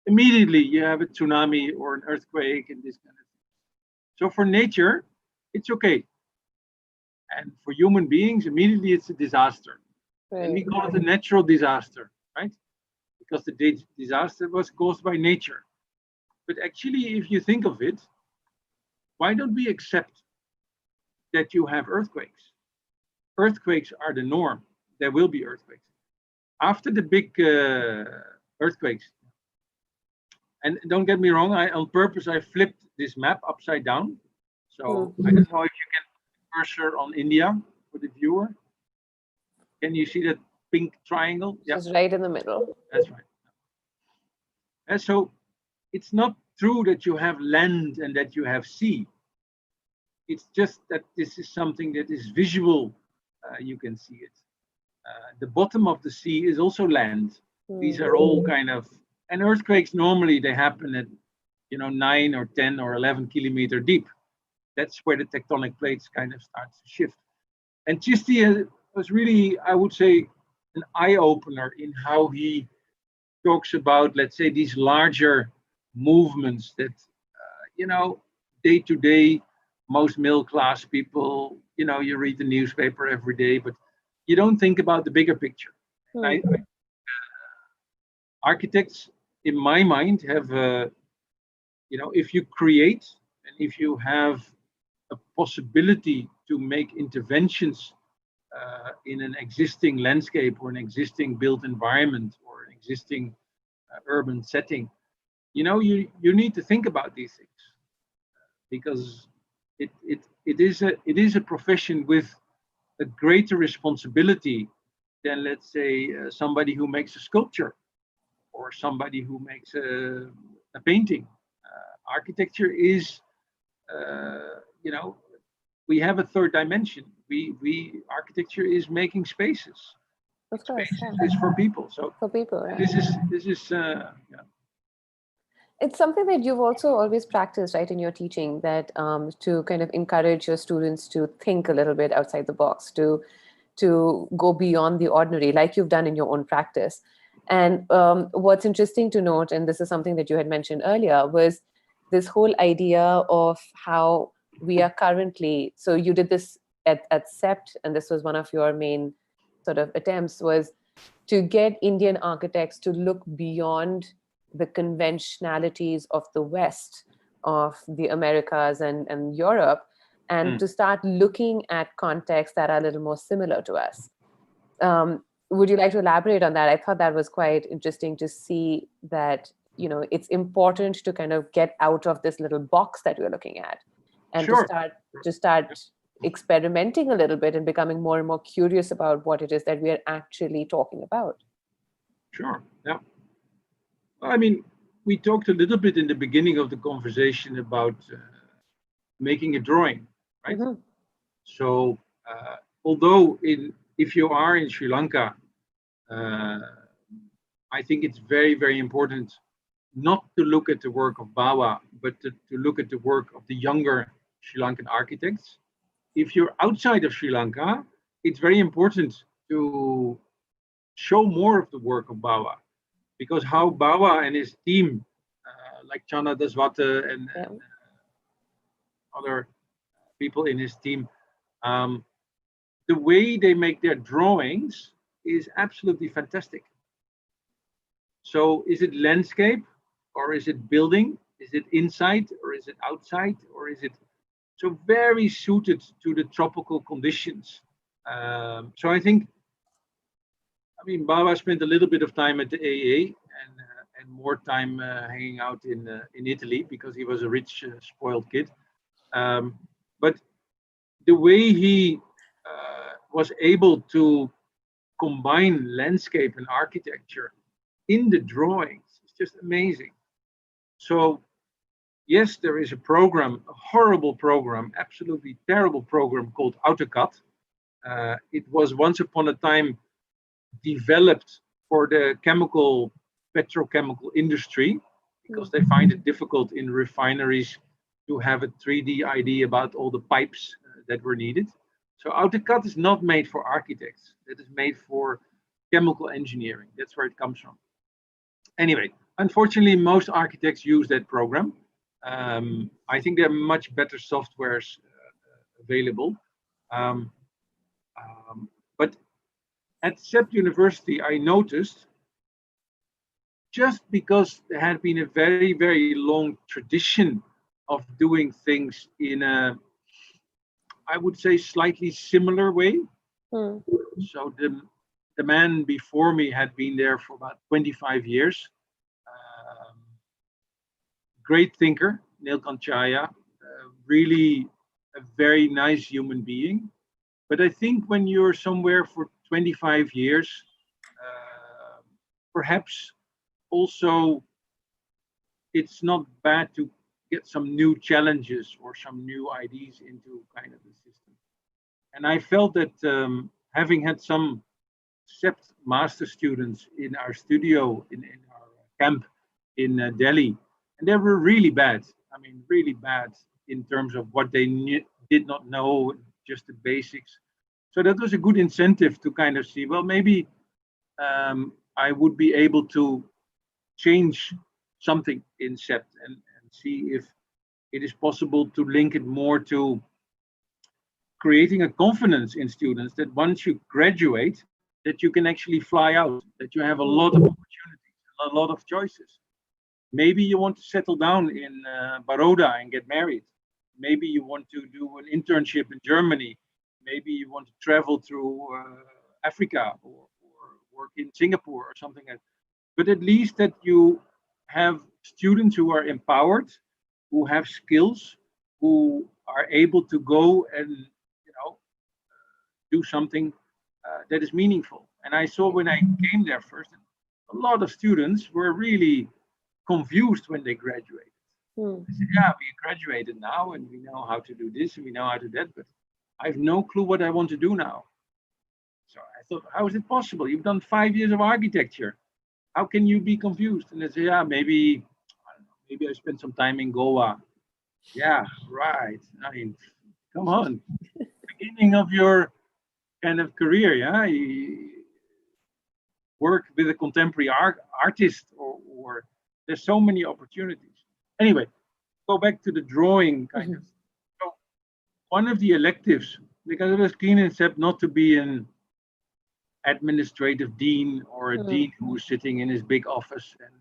immediately you have a tsunami or an earthquake and this kind of thing. So for nature, it's okay. And for human beings, immediately it's a disaster. Right. And we call it a natural disaster, right? Because the disaster was caused by nature. But actually, if you think of it, why don't we accept that you have earthquakes? Earthquakes are the norm. There will be earthquakes. After the big earthquakes, and don't get me wrong, on purpose, I flipped this map upside down. So I don't know if you can cursor on India for the viewer. Can you see that pink triangle? Yeah. It's right in the middle. That's right. And so it's not true that you have land and that you have sea. It's just that this is something that is visual. You can see it. The bottom of the sea is also land. These are all kind of, and earthquakes normally they happen at 9 or 10 or 11 kilometer deep. That's where the tectonic plates kind of start to shift. And Chisti was really, I would say, an eye-opener in how he talks about, let's say, these larger movements that, day to day, most middle-class people, you read the newspaper every day, but you don't think about the bigger picture. Architects, in my mind, have, if you create and if you have a possibility to make interventions in an existing landscape or an existing built environment or an existing urban setting, you need to think about these things, because it is a profession with a greater responsibility than, let's say, somebody who makes a sculpture or somebody who makes a painting. Architecture is, we have a third dimension. Architecture is making spaces. Of course, spaces is for people. So for people, right? This is It's something that you've also always practiced, right, in your teaching, that to kind of encourage your students to think a little bit outside the box, to to go beyond the ordinary, like you've done in your own practice. And what's interesting to note, and this is something that you had mentioned earlier, was this whole idea of how we are currently, so you did this at CEPT, and this was one of your main sort of attempts, was to get Indian architects to look beyond the conventionalities of the West, of the Americas and Europe, and to start looking at contexts that are a little more similar to us. Would you like to elaborate on that? I thought that was quite interesting to see that, you know, it's important to kind of get out of this little box that we're looking at, and to start experimenting a little bit and becoming more and more curious about what it is that we're actually talking about. Sure, yeah. I mean, we talked a little bit in the beginning of the conversation about making a drawing, right? Mm-hmm. So, although if you are in Sri Lanka, I think it's very, very important not to look at the work of Bawa, but to look at the work of the younger Sri Lankan architects. If you're outside of Sri Lanka, it's very important to show more of the work of Bawa, because how Bawa and his team, like Chana Daswata and other people in his team, the way they make their drawings is absolutely fantastic. So is it landscape, or is it building? Is it inside, or is it outside, or is it so very suited to the tropical conditions? So I think, I mean, Bawa spent a little bit of time at the AA and more time hanging out in Italy, because he was a rich, spoiled kid. But the way he was able to combine landscape and architecture in the drawings is just amazing. So yes, there is a program, a horrible program, absolutely terrible program called AutoCAD. It was once upon a time developed for the petrochemical industry, because they find it difficult in refineries to have a 3D idea about all the pipes that were needed. So AutoCAD is not made for architects. It is made for chemical engineering. That's where it comes from. Anyway, unfortunately, most architects use that program. I think there are much better softwares available. But at CEPT University, I noticed, just because there had been a very, very long tradition of doing things in a, I would say, slightly similar way. So the man before me had been there for about 25 years. Great thinker, Nilkant Chaya, really a very nice human being. But I think when you're somewhere for 25 years, perhaps also it's not bad to get some new challenges or some new ideas into kind of the system. And I felt that having had some CEPT master students in our studio, in our camp in Delhi, and they were really bad. I mean, really bad in terms of what they did not know, just the basics. So that was a good incentive to kind of see, well, maybe I would be able to change something in CEPT and see if it is possible to link it more to creating a confidence in students that once you graduate, that you can actually fly out, that you have a lot of opportunities, a lot of choices. Maybe you want to settle down in Baroda and get married. Maybe you want to do an internship in Germany. Maybe you want to travel through Africa or work in Singapore or something like that. But at least that you have students who are empowered, who have skills, who are able to go and, you know, do something that is meaningful. And I saw when I came there first, a lot of students were really confused when they graduated. They said, yeah, we graduated now and we know how to do this and we know how to do that, but I have no clue what I want to do now. So I thought, how is it possible? You've done 5 years of architecture. How can you be confused? And they say, yeah, maybe, I don't know, maybe I spent some time in Goa. Yeah, right. I mean, come on. Beginning of your kind of career. Yeah, you work with a contemporary artist, or there's so many opportunities. Anyway, go back to the drawing kind of. So one of the electives, because I was keen in CEPT not to be an administrative dean or a dean who was sitting in his big office and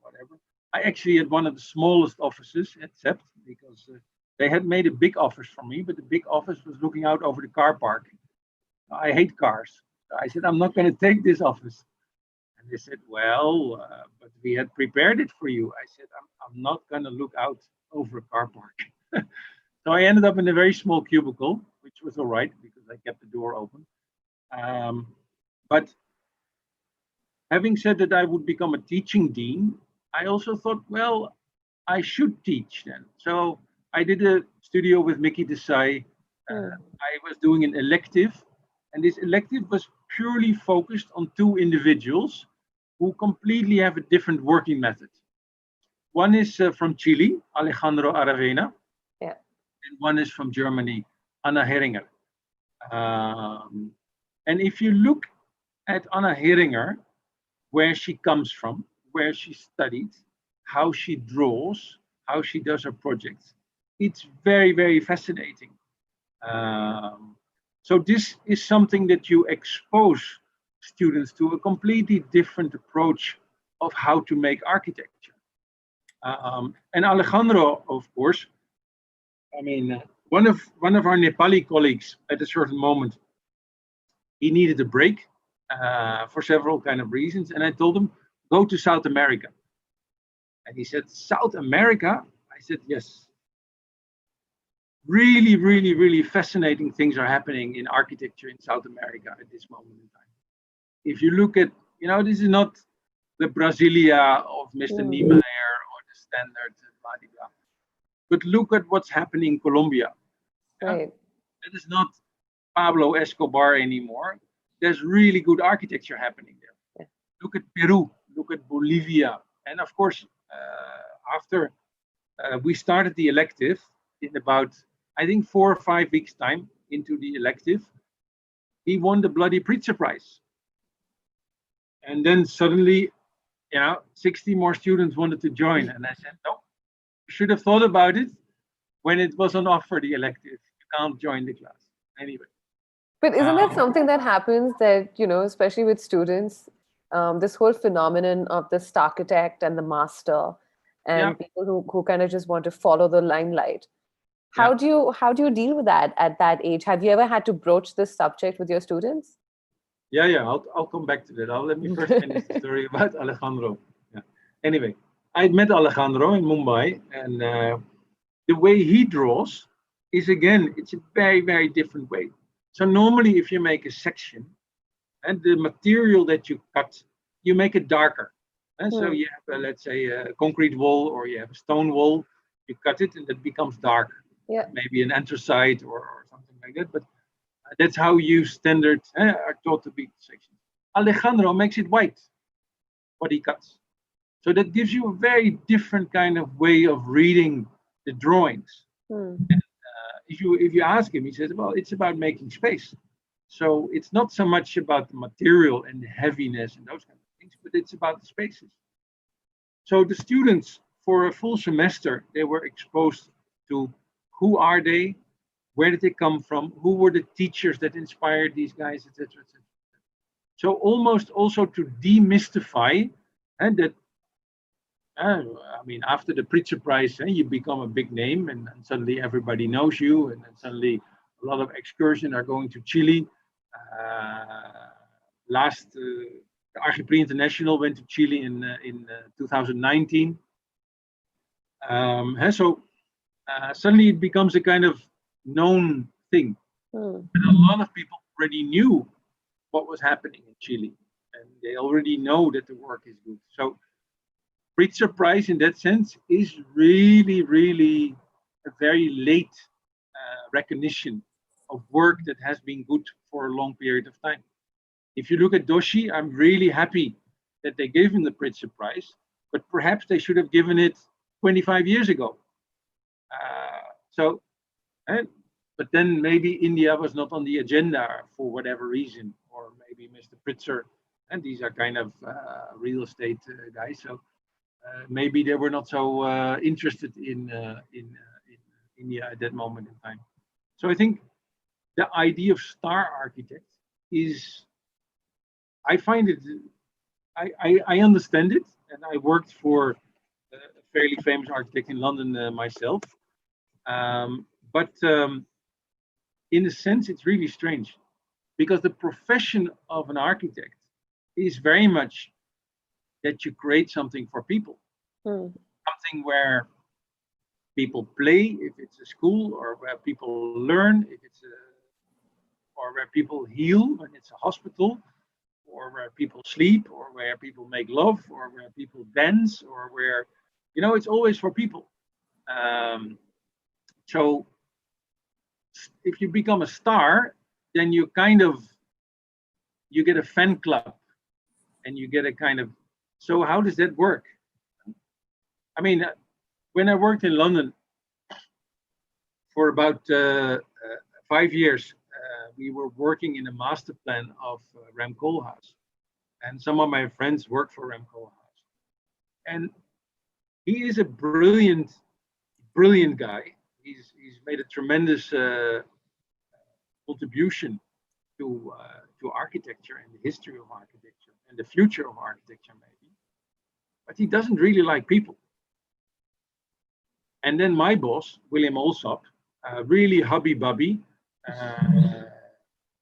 whatever. I actually had one of the smallest offices at CEPT because they had made a big office for me, but the big office was looking out over the car park. I hate cars. So I said, I'm not going to take this office. And they said, well, but we had prepared it for you. I said, I'm not going to look out over a car park. So I ended up in a very small cubicle, which was all right because I kept the door open. But having said that I would become a teaching dean, I also thought, well, I should teach then. So I did a studio with Mickey Desai. I was doing an elective, and this elective was purely focused on two individuals who completely have a different working method. One is from Chile, Alejandro Aravena, and one is from Germany, Anna Heringer. And if you look at Anna Heringer, where she comes from, where she studied, how she draws, how she does her projects, it's very, very fascinating. So this is something that you expose students to, a completely different approach of how to make architecture. And Alejandro, of course, I mean, one of our Nepali colleagues at a certain moment, he needed a break for several kind of reasons. And I told him, go to South America. And he said, South America? I said, yes. Really, really, really fascinating things are happening in architecture in South America at this moment in time. If you look at, this is not the Brasilia of Mr. Niemeyer or the standard, blah, blah, blah. But look at what's happening in Colombia. Right. It is not Pablo Escobar anymore. There's really good architecture happening there. Look at Peru, look at Bolivia. And of course, after we started the elective in about, I think 4 or 5 weeks time into the elective, he won the bloody Pritzker Prize. And then suddenly, 60 more students wanted to join. And I said, no, you should have thought about it when it was on offer, the elective. You can't join the class. Anyway. But isn't that something that happens that, especially with students, this whole phenomenon of the starchitect and the master and people who kind of just want to follow the limelight. How do you deal with that at that age? Have you ever had to broach this subject with your students? Yeah, I'll come back to that. Let me first finish the story about Alejandro. Yeah. Anyway, I met Alejandro in Mumbai, and the way he draws is, again, it's a very, very different way. So normally if you make a section and the material that you cut, you make it darker. And so you have, let's say, a concrete wall or you have a stone wall, you cut it and it becomes dark. Yeah. Maybe an anthracite or something like that. But that's how you standard are taught to be sections. Alejandro makes it white, what he cuts. So that gives you a very different kind of way of reading the drawings. And, if you ask him, he says, well, it's about making space. So it's not so much about the material and the heaviness and those kind of things, but it's about the spaces. So the students, for a full semester, they were exposed to who are they, where did they come from, who were the teachers that inspired these guys, etc., etc. So almost also to demystify, and that, after the Pritzker Prize, you become a big name, and suddenly everybody knows you, and then suddenly a lot of excursions are going to Chile. The Archipri International went to Chile in 2019. Suddenly it becomes a kind of known thing. And a lot of people already knew what was happening in Chile, and they already know that the work is good. So Pritzker Prize in that sense is really, really a very late recognition of work that has been good for a long period of time. If you look at Doshi, I'm really happy that they gave him the Pritzker Prize, but perhaps they should have given it 25 years ago. but then maybe India was not on the agenda for whatever reason, or maybe Mr. Pritzker, and these are kind of real estate guys, so maybe they were not so interested in India at that moment in time. So I think the idea of star architect is, I find it, I understand it, and I worked for a fairly famous architect in London myself. But in a sense, it's really strange, because the profession of an architect is very much that you create something for people. Something where people play, if it's a school, or where people learn, if it's or where people heal, when it's a hospital, or where people sleep, or where people make love, or where people dance, or where, you know, it's always for people. So if you become a star, then you kind of, you get a fan club, and you get a kind of, so how does that work? I mean, when I worked in London for about 5 years, we were working in a master plan of Rem Koolhaas. And some of my friends work for Rem Koolhaas. And he is a brilliant, brilliant guy. He's made a tremendous contribution to architecture and the history of architecture and the future of architecture, maybe. But he doesn't really like people. And then my boss, William Alsop, really hubby-bubby,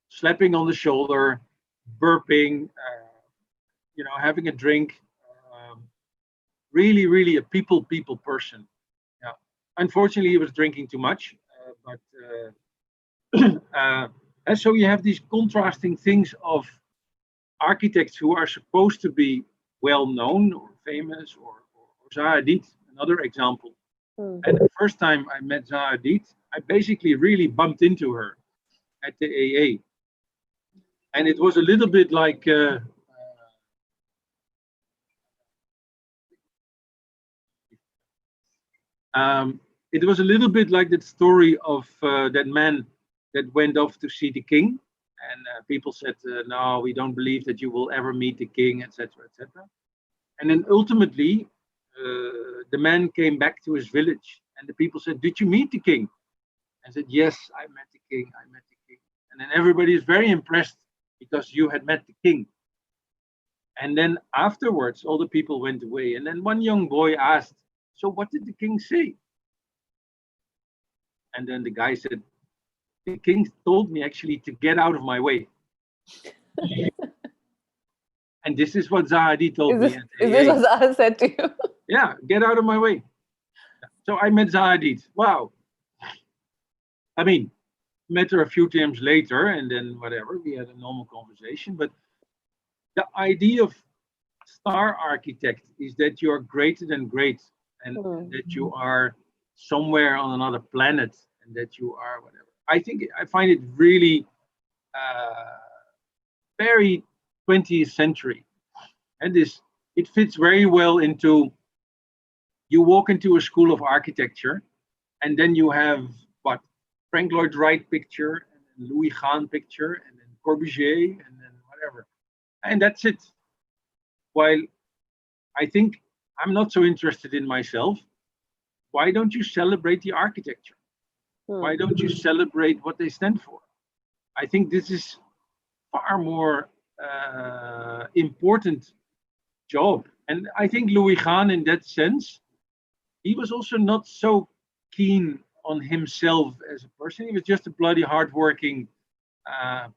slapping on the shoulder, burping, you know, having a drink, really, really a people person. Yeah. Unfortunately, he was drinking too much, and so you have these contrasting things of architects who are supposed to be well-known or famous, or Zaha Hadid, another example. And the first time I met Zaha Hadid, I basically really bumped into her at the AA. And it was a little bit like, it was a little bit like that story of that man that went off to see the king. And people said, no, we don't believe that you will ever meet the king, etc., etc. And then ultimately, the man came back to his village, and the people said, did you meet the king? And said, yes, I met the king, I met the king. And then everybody is very impressed because you had met the king. And then afterwards, all the people went away. And then one young boy asked, so what did the king say? And then the guy said, the king told me actually to get out of my way. And this is what Zaha Hadid told me. Is this what Zaha said to you? Yeah, get out of my way. So I met Zaha Hadid. Wow. I mean, met her a few times later, and then whatever, we had a normal conversation. But the idea of star architect is that you are greater than great, and that you are somewhere on another planet, and that you are whatever. I find it really very 20th century. And it fits very well into, you walk into a school of architecture, and then you have what, Frank Lloyd Wright picture, and then Louis Kahn picture, and then Corbusier, and then whatever. And that's it. While I think I'm not so interested in myself, why don't you celebrate the architecture? Why don't you celebrate what they stand for? I think this is far more important job. And I think Louis Kahn, in that sense, he was also not so keen on himself as a person. He was just a bloody hardworking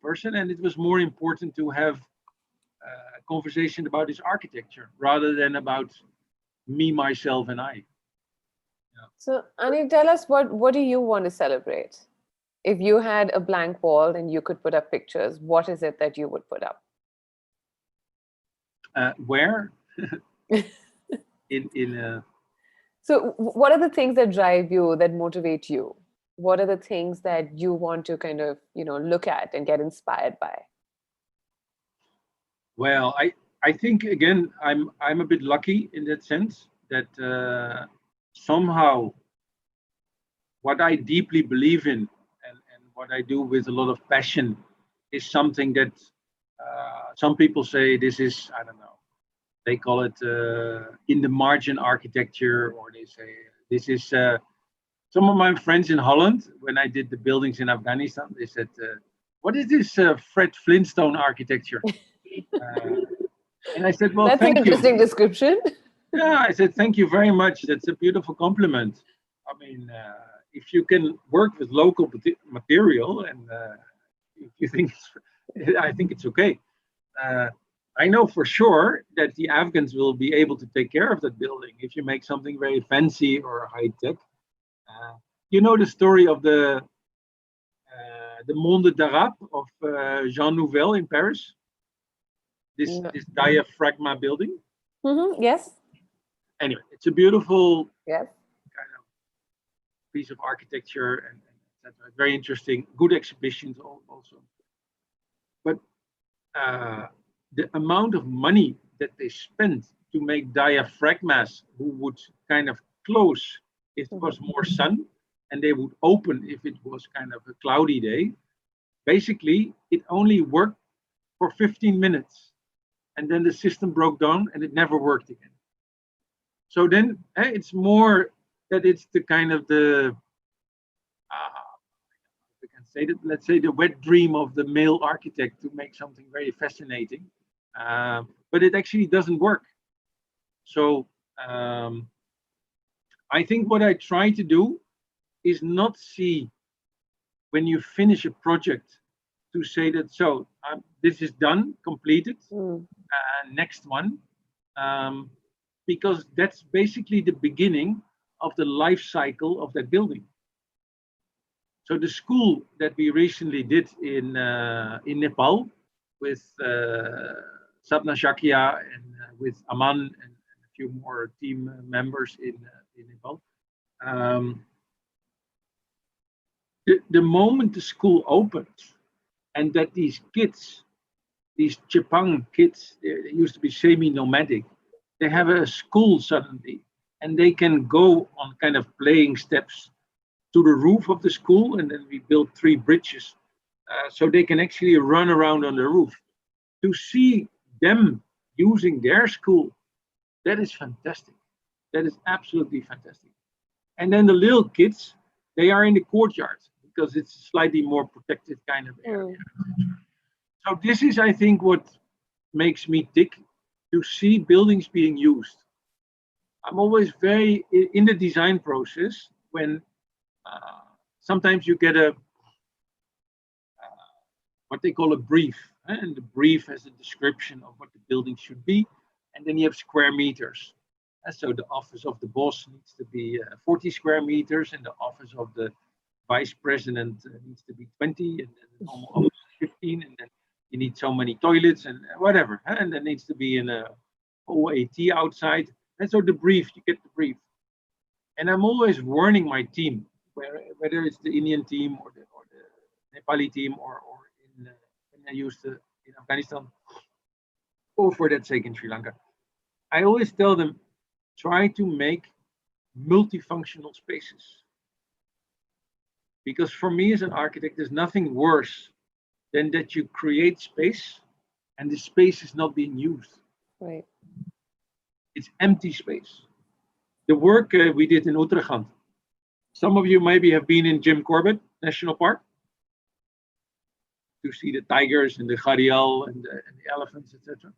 person, and it was more important to have a conversation about his architecture rather than about me, myself, and I. Yeah. So, Annie, tell us, what do you want to celebrate? If you had a blank wall and you could put up pictures, what is it that you would put up? Where? So what are the things that drive you, that motivate you? What are the things that you want to kind of, look at and get inspired by? Well, I think, again, I'm a bit lucky in that sense that somehow what I deeply believe in and what I do with a lot of passion is something that some people say this is, I don't know, they call it in the margin architecture, or they say this is, some of my friends in Holland, when I did the buildings in Afghanistan, they said, what is this Fred Flintstone architecture? And I said, well, that's thank an interesting you. description. Yeah, I said, thank you very much. That's a beautiful compliment. I mean, if you can work with local material, and if you think, I think it's okay. I know for sure that the Afghans will be able to take care of that building if you make something very fancy or high tech. You know the story of the Monde d'Arabe of Jean Nouvel in Paris? This diaphragma building? Yes. Anyway, it's a beautiful kind of piece of architecture, and etc. Very interesting, good exhibitions also. But the amount of money that they spent to make diaphragmas who would kind of close if it was more sun, and they would open if it was kind of a cloudy day. Basically, it only worked for 15 minutes. And then the system broke down and it never worked again. So then it's more that it's the kind of the, we can say that, let's say the wet dream of the male architect to make something very fascinating. But it actually doesn't work. So I think what I try to do is not see when you finish a project to say that, so this is done, completed, next one, because that's basically the beginning of the life cycle of that building. So the school that we recently did in Nepal with Sapna Shakia and with Aman and a few more team members in Nepal, the moment the school opened, and that these kids, these Chepang kids, they used to be semi-nomadic, they have a school suddenly, and they can go on kind of playing steps to the roof of the school, and then we built 3 bridges, so they can actually run around on the roof. To see them using their school, that is fantastic. That is absolutely fantastic. And then the little kids, they are in the courtyard, because it's a slightly more protected kind of area. So this is, I think, what makes me tick, to see buildings being used. I'm always very, in the design process, when sometimes you get a, what they call a brief, and the brief has a description of what the building should be, and then you have square meters. So the office of the boss needs to be 40 square meters, and the office of the vice president needs to be 20, and then the normal office is 15, and then you need so many toilets and whatever, and there needs to be an OAT outside. And so the brief, you get the brief. And I'm always warning my team, whether it's the Indian team or the Nepali team, or when I used to in Afghanistan, or for that sake in Sri Lanka, I always tell them, try to make multifunctional spaces. Because for me as an architect, there's nothing worse than that you create space and the space is not being used. Right. It's empty space. The work we did in Uttarakhand, some of you maybe have been in Jim Corbett National Park to see the tigers and the gharial and the elephants, etc.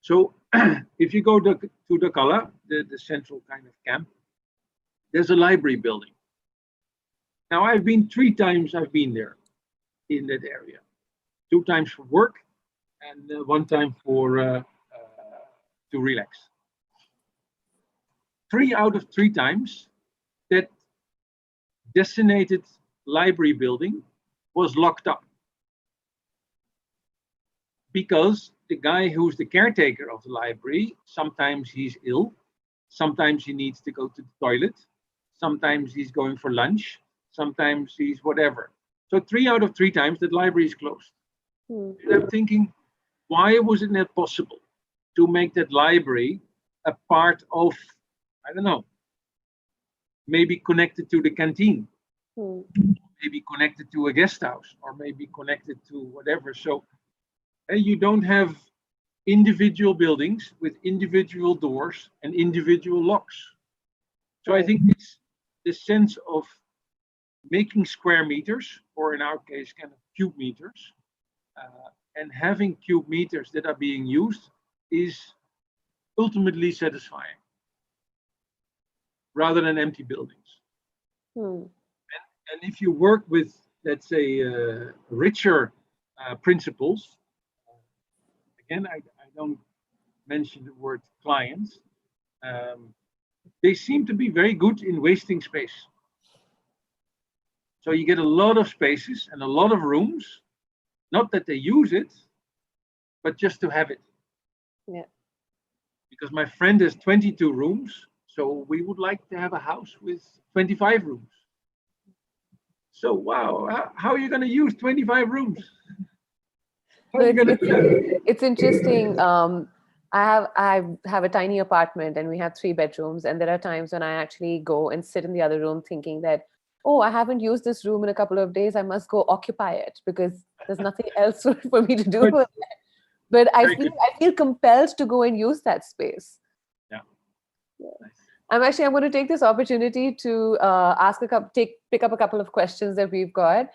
So if you go to Dakala, the central kind of camp, there's a library building. Now I've been 3 times I've been there in that area. 2 times for work and 1 time for to relax. 3 out of 3 times that designated library building was locked up, because the guy who's the caretaker of the library, sometimes he's ill, sometimes he needs to go to the toilet, sometimes he's going for lunch, sometimes he's whatever. So 3 out of 3 times that library is closed. And I'm thinking, why was it not possible to make that library a part of, I don't know, maybe connected to the canteen? maybe connected to a guest house or maybe connected to whatever. So you don't have individual buildings with individual doors and individual locks. So I think it's the sense of making square meters, or in our case, kind of cube meters, and having cube meters that are being used is ultimately satisfying, rather than empty buildings. And if you work with, let's say, richer principles, again, I don't mention the word clients, they seem to be very good in wasting space. So you get a lot of spaces and a lot of rooms, not that they use it, but just to have it. Yeah. Because my friend has 22 rooms, so we would like to have a house with 25 rooms. So wow, how are you going to use 25 rooms? It's interesting. I have a tiny apartment and we have 3 bedrooms, and there are times when I actually go and sit in the other room thinking that, oh, I haven't used this room in a couple of days, I must go occupy it because there's nothing else for me to do. But I feel compelled to go and use that space. Yeah. Nice. I'm going to take this opportunity to pick up a couple of questions that we've got.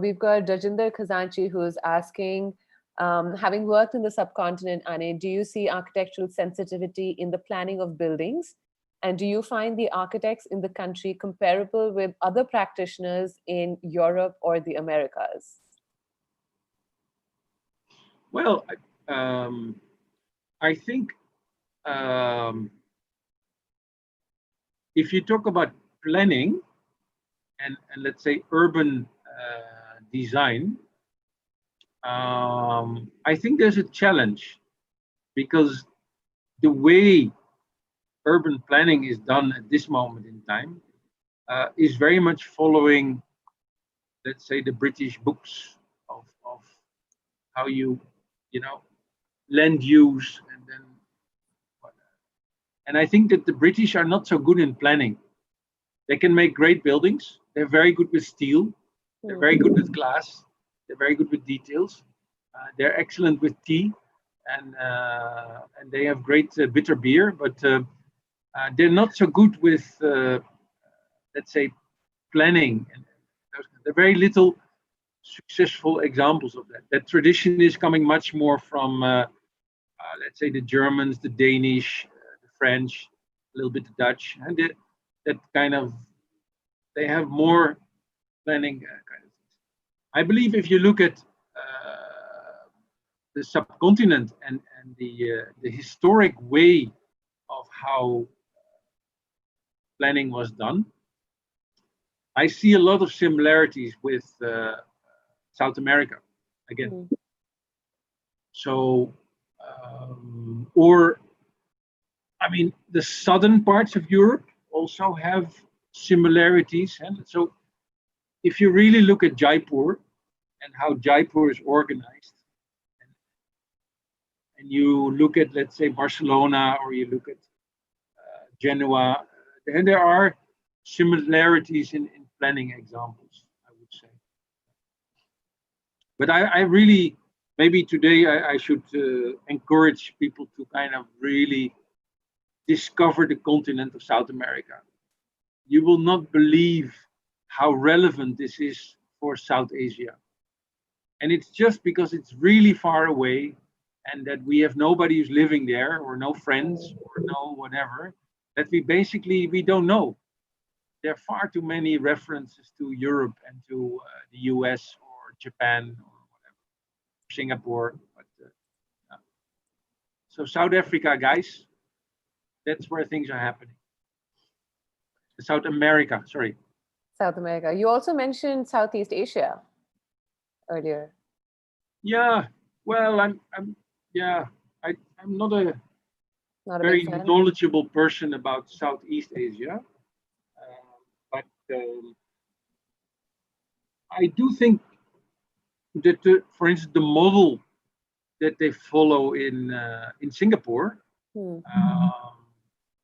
We've got Rajinder Khazanchi who's asking, having worked in the subcontinent, Anne, do you see architectural sensitivity in the planning of buildings? And do you find the architects in the country comparable with other practitioners in Europe or the Americas? Well, I think if you talk about planning and let's say urban design, I think there's a challenge because the way urban planning is done at this moment in time is very much following, let's say, the British books of how you land use and then. And I think that the British are not so good in planning. They can make great buildings. They're very good with steel. They're very good with glass. They're very good with details. They're excellent with tea, and they have great bitter beer. But they're not so good with, let's say, planning. And there are very little successful examples of that. That tradition is coming much more from, let's say, the Germans, the Danish, the French, a little bit the Dutch, and that kind of, they have more planning kind of things. I believe if you look at the subcontinent and the historic way of how planning was done, I see a lot of similarities with South America again. So, I mean, the southern parts of Europe also have similarities. And so if you really look at Jaipur and how Jaipur is organized, and you look at, let's say, Barcelona, or you look at Genoa, and there are similarities in planning examples, I would say. But I really, maybe today I should encourage people to kind of really discover the continent of South America. You will not believe how relevant this is for South Asia. And it's just because it's really far away and that we have nobody who's living there, or no friends, or no whatever, that we don't know. There are far too many references to Europe and to the US or Japan or whatever, Singapore. But, so South Africa, guys, that's where things are happening. South America, sorry. South America. You also mentioned Southeast Asia earlier. Yeah, well, I'm not a very knowledgeable person about Southeast Asia, but I do think that, for instance, the model that they follow in Singapore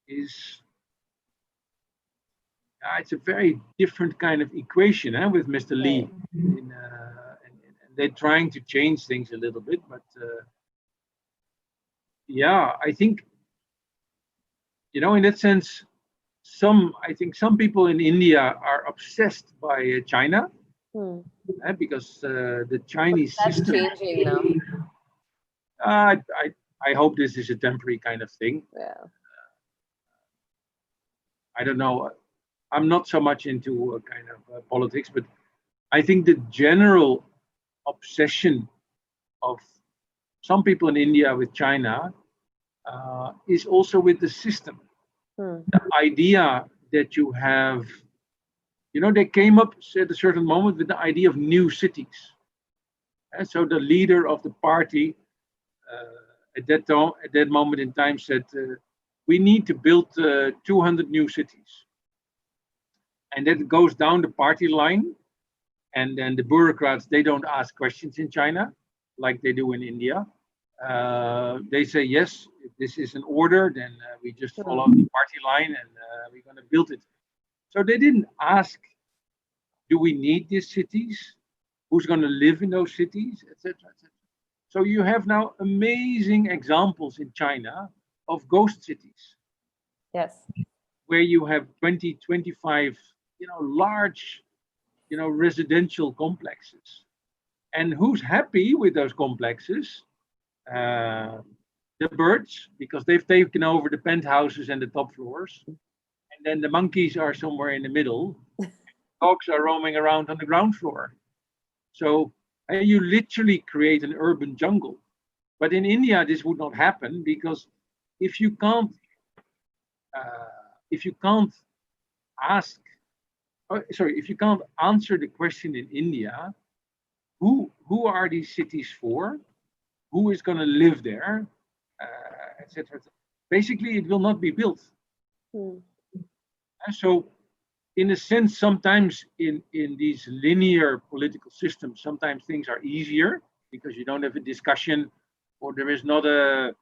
is, it's a very different kind of equation with Mr. Lee. And they're trying to change things a little bit, but yeah, I think, in that sense, I think some people in India are obsessed by China because the Chinese system. That's changing now. I hope this is a temporary kind of thing. Yeah. I don't know. I'm not so much into kind of politics, but I think the general obsession of some people in India with China is also with the system. The idea that you have, they came up at a certain moment with the idea of new cities. And so the leader of the party at that moment in time said, we need to build 200 new cities. And that goes down the party line. And then the bureaucrats, they don't ask questions in China like they do in India. They say, yes, if this is an order, then we just follow the party line and we're going to build it. So they didn't ask, do we need these cities? Who's going to live in those cities, etc., etc. So you have now amazing examples in China of ghost cities. Yes. Where you have 20, 25, large, residential complexes. And who's happy with those complexes? The birds, because they've taken over the penthouses and the top floors. And then the monkeys are somewhere in the middle. Dogs are roaming around on the ground floor. So you literally create an urban jungle. But in India, this would not happen because if you can't answer the question in India, who are these cities for? Who is going to live there, etc. Basically, it will not be built. And so, in a sense, sometimes in these linear political systems, sometimes things are easier because you don't have a discussion, or there is not an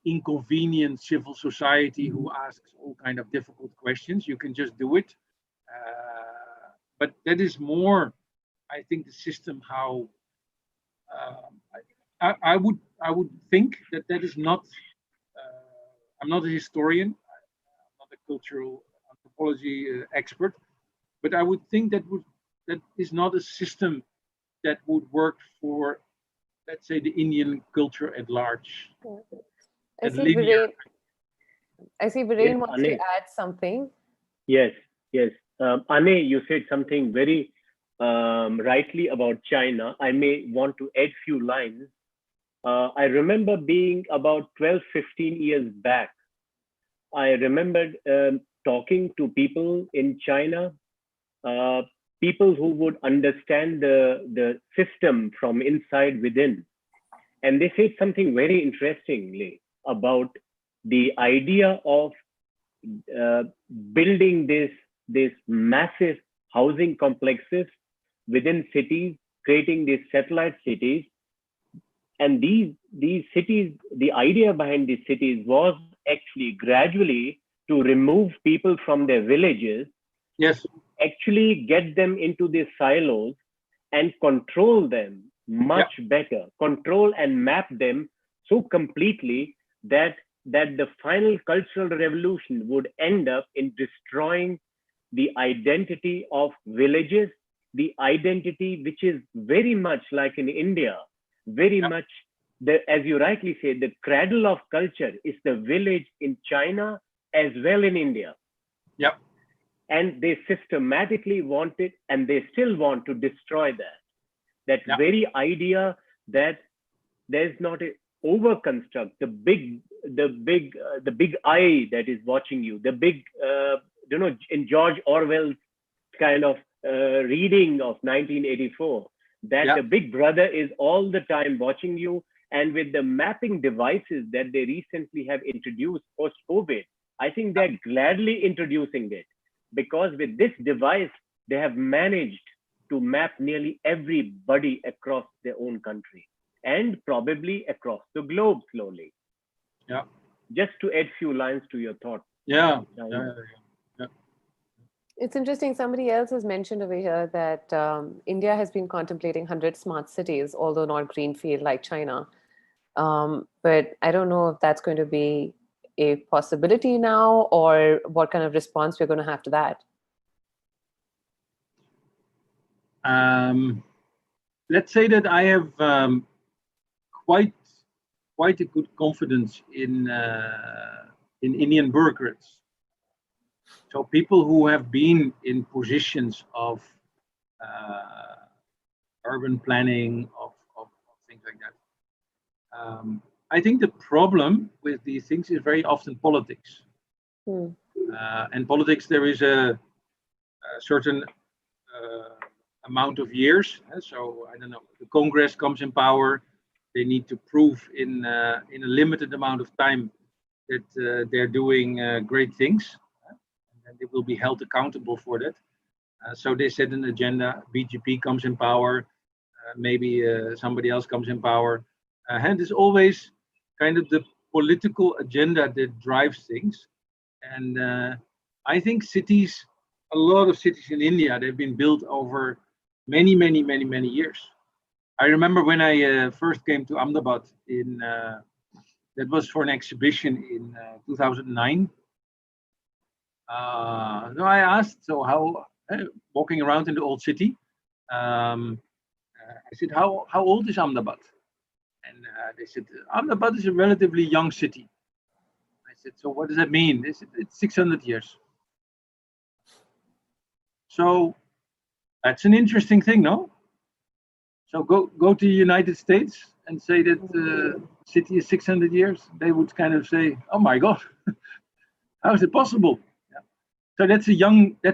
inconvenient civil society who asks all kind of difficult questions. You can just do it. But that is more, I think, the system how. I would think that is not. I'm not a historian. I'm not a cultural anthropology expert, but I would think that is not a system that would work for, let's say, the Indian culture at large. I see Viren wants to add something. Yes. Anne, you said something very rightly about China. I may want to add few lines. I remember being about 12, 15 years back. I remembered talking to people in China, people who would understand the system from inside within. And they said something very interestingly about the idea of building this massive housing complexes within cities, creating these satellite cities. And these cities, the idea behind these cities was actually gradually to remove people from their villages. Yes. Actually get them into these silos and control them much better, control and map them so completely that the final cultural revolution would end up in destroying the identity of villages, the identity which is very much like in India, very much, as you rightly said, the cradle of culture is the village in China as well in India. Yeah. And they systematically wanted, and they still want to destroy that very idea that there's not a overconstruct, the big eye that is watching you, the big, in George Orwell's kind of reading of 1984, that the big brother is all the time watching you. And with the mapping devices that they recently have introduced post-COVID, I think they're gladly introducing it, because with this device, they have managed to map nearly everybody across their own country and probably across the globe slowly. Yeah. Just to add few lines to your thought. Yeah. It's interesting. Somebody else has mentioned over here that India has been contemplating 100 smart cities, although not greenfield like China. But I don't know if that's going to be a possibility now, or what kind of response we're going to have to that. Let's say that I have quite a good confidence in Indian bureaucrats. So people who have been in positions of urban planning, of things like that. I think the problem with these things is very often politics. And politics, there is a certain amount of years. So I don't know, the Congress comes in power. They need to prove in a limited amount of time that they're doing great things, and they will be held accountable for that. So they set an agenda. BJP comes in power, maybe somebody else comes in power, and it's always kind of the political agenda that drives things. And I think cities, a lot of cities in India, they've been built over many years. I remember when I first came to Ahmedabad that was for an exhibition in 2009. So I asked, so how, walking around in the old city, I said, how old is Ahmedabad? And they said, Ahmedabad is a relatively young city. I said, so what does that mean? They said, it's 600 years. So that's an interesting thing, no? So go to the United States and say that the city is 600 years. They would kind of say, oh my God, how is it possible? Yeah. So that's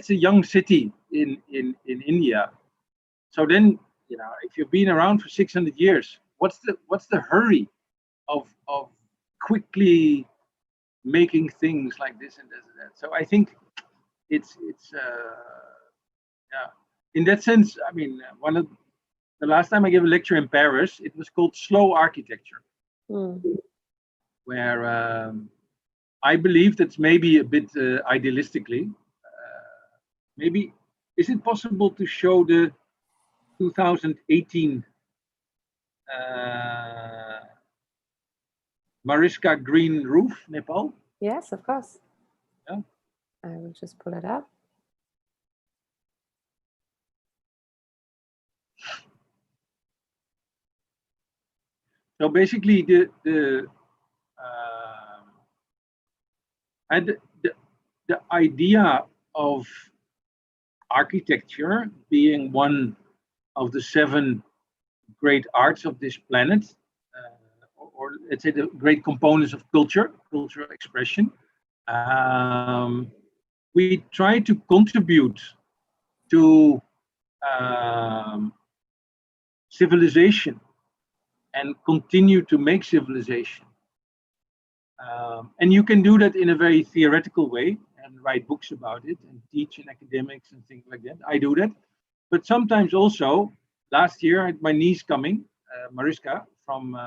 a young city in India. So then, you know, if you've been around for 600 years, what's the hurry of quickly making things like this and that? So I think it's yeah. In that sense, I mean, the last time I gave a lecture in Paris, it was called slow architecture, where I believe that's maybe a bit idealistically. Maybe, is it possible to show the 2018 Mariska green roof, Nepal? Yes, of course. Yeah. I will just pull it up. So basically, the idea of architecture being one of the 7 great arts of this planet, or let's say the great components of cultural expression, we try to contribute to civilization and continue to make civilization. And you can do that in a very theoretical way and write books about it and teach in academics and things like that. I do that. But sometimes also, last year I had my niece coming, Mariska, from,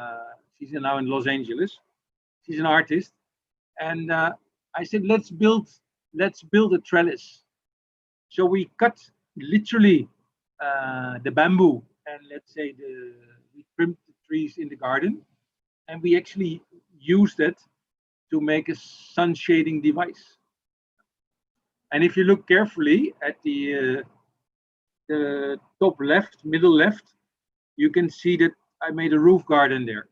she's now in Los Angeles. She's an artist. And I said, let's build a trellis. So we cut literally the bamboo, and let's say we trimmed the trees in the garden, and we actually used it to make a sun shading device. And if you look carefully at the top left, middle left, you can see that I made a roof garden there.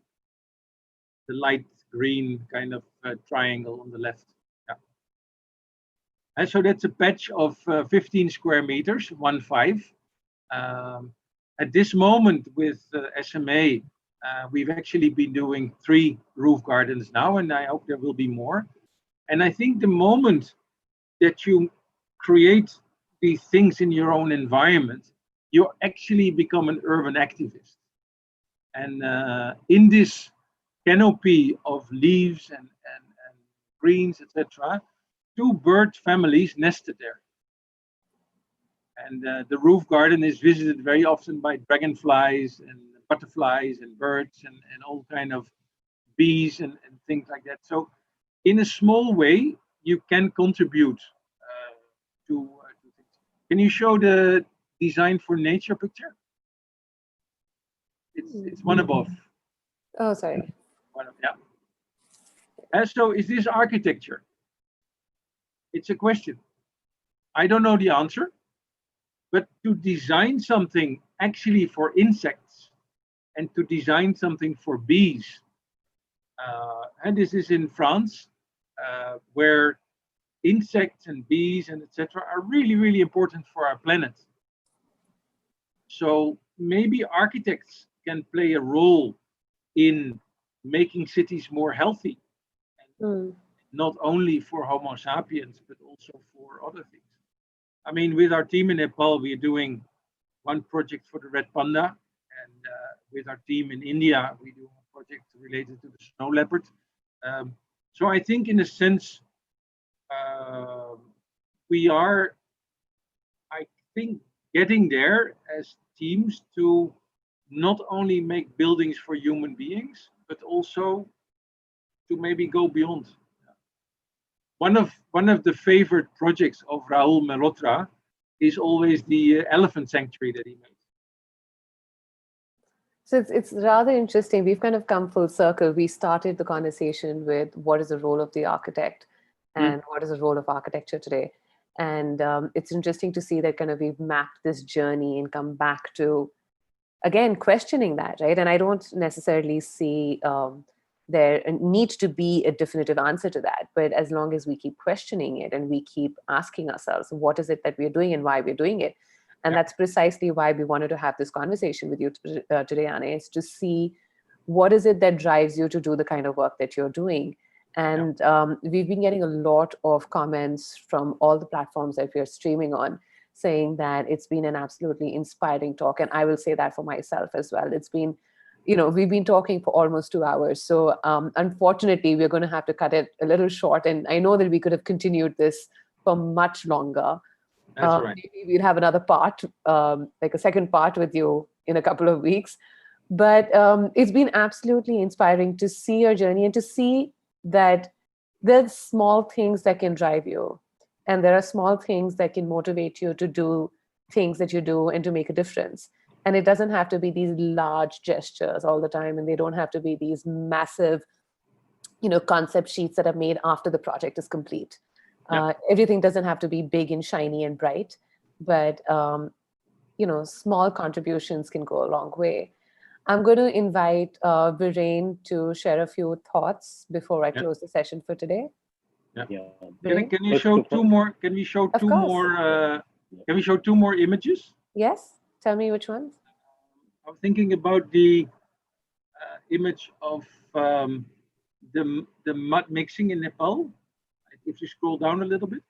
The light green kind of triangle on the left. Yeah. And so that's a patch of 15 square meters, 1.5. At this moment with SMA, we've actually been doing 3 roof gardens now, and I hope there will be more. And I think the moment that you create these things in your own environment, you actually become an urban activist. And in this canopy of leaves and greens, etc., 2 bird families nested there. And the roof garden is visited very often by dragonflies and butterflies and birds and all kind of bees and things like that. So in a small way, you can contribute to things. Can you show the design for nature picture? It's one above. Oh, sorry. Yeah. So is this architecture? It's a question. I don't know the answer, but to design something actually for insects and to design something for bees, and this is in France, where insects and bees and etc. are really, really important for our planet. So maybe architects can play a role in making cities more healthy, and not only for Homo sapiens, but also for other things. I mean, with our team in Nepal, we are doing one project for the red panda, and with our team in India, we do a project related to the snow leopard. So I think, in a sense, we are, I think, getting there as teams to not only make buildings for human beings, but also to maybe go beyond. One of the favorite projects of Rahul Malhotra is always the elephant sanctuary that he made. So it's rather interesting. We've kind of come full circle. We started the conversation with what is the role of the architect and what is the role of architecture today. And it's interesting to see that kind of we've mapped this journey and come back to, again, questioning that, right? And I don't necessarily see there needs to be a definitive answer to that. But as long as we keep questioning it and we keep asking ourselves, what is it that we're doing and why we're doing it? And that's precisely why we wanted to have this conversation with you today, Anne, is to see what is it that drives you to do the kind of work that you're doing. And we've been getting a lot of comments from all the platforms that we're streaming on, saying that it's been an absolutely inspiring talk. And I will say that for myself as well. It's been, we've been talking for almost 2 hours. So unfortunately, we're going to have to cut it a little short. And I know that we could have continued this for much longer. That's right. Maybe we'll have another part, like a second part with you in a couple of weeks. But it's been absolutely inspiring to see your journey and to see that there's small things that can drive you. And there are small things that can motivate you to do things that you do and to make a difference. And it doesn't have to be these large gestures all the time. And they don't have to be these massive, concept sheets that are made after the project is complete. Everything doesn't have to be big and shiny and bright, but small contributions can go a long way. I'm going to invite Viren to share a few thoughts before I close the session for today. Can you show two more? Can we show two more? Can we show two more images? Yes. Tell me which ones. I'm thinking about the image of the mud mixing in Nepal. If you scroll down a little bit.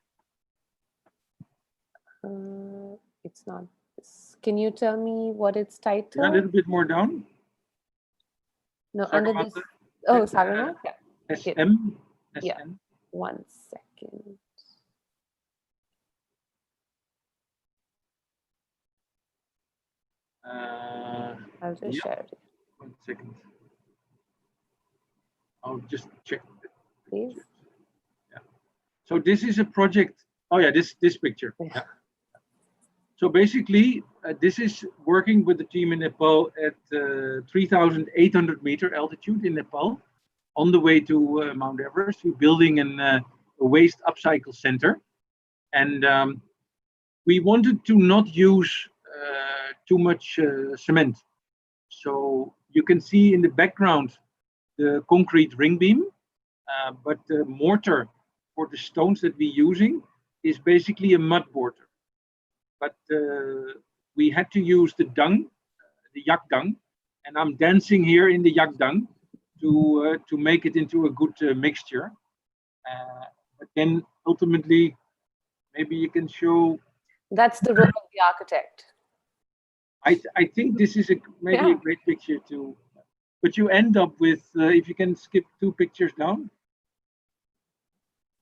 It's not this. Can you tell me what it's titled? Yeah, a little bit more down. No, under this. Oh, Sagarmatha? SM. Yeah. 1 second. I'll just share it. 1 second. I'll just check. Please. So this is a project. Oh yeah, this picture. Yeah. So basically, this is working with the team in Nepal at 3,800 meter altitude in Nepal, on the way to Mount Everest. We're building a waste upcycle center, and we wanted to not use too much cement. So you can see in the background the concrete ring beam, but the mortar for the stones that we're using is basically a mud mortar. But we had to use the dung, the yak dung, and I'm dancing here in the yak dung to make it into a good mixture. But then ultimately, maybe you can show. That's the role of the architect. I think this is maybe a great picture too. But you end up with, if you can skip 2 pictures down.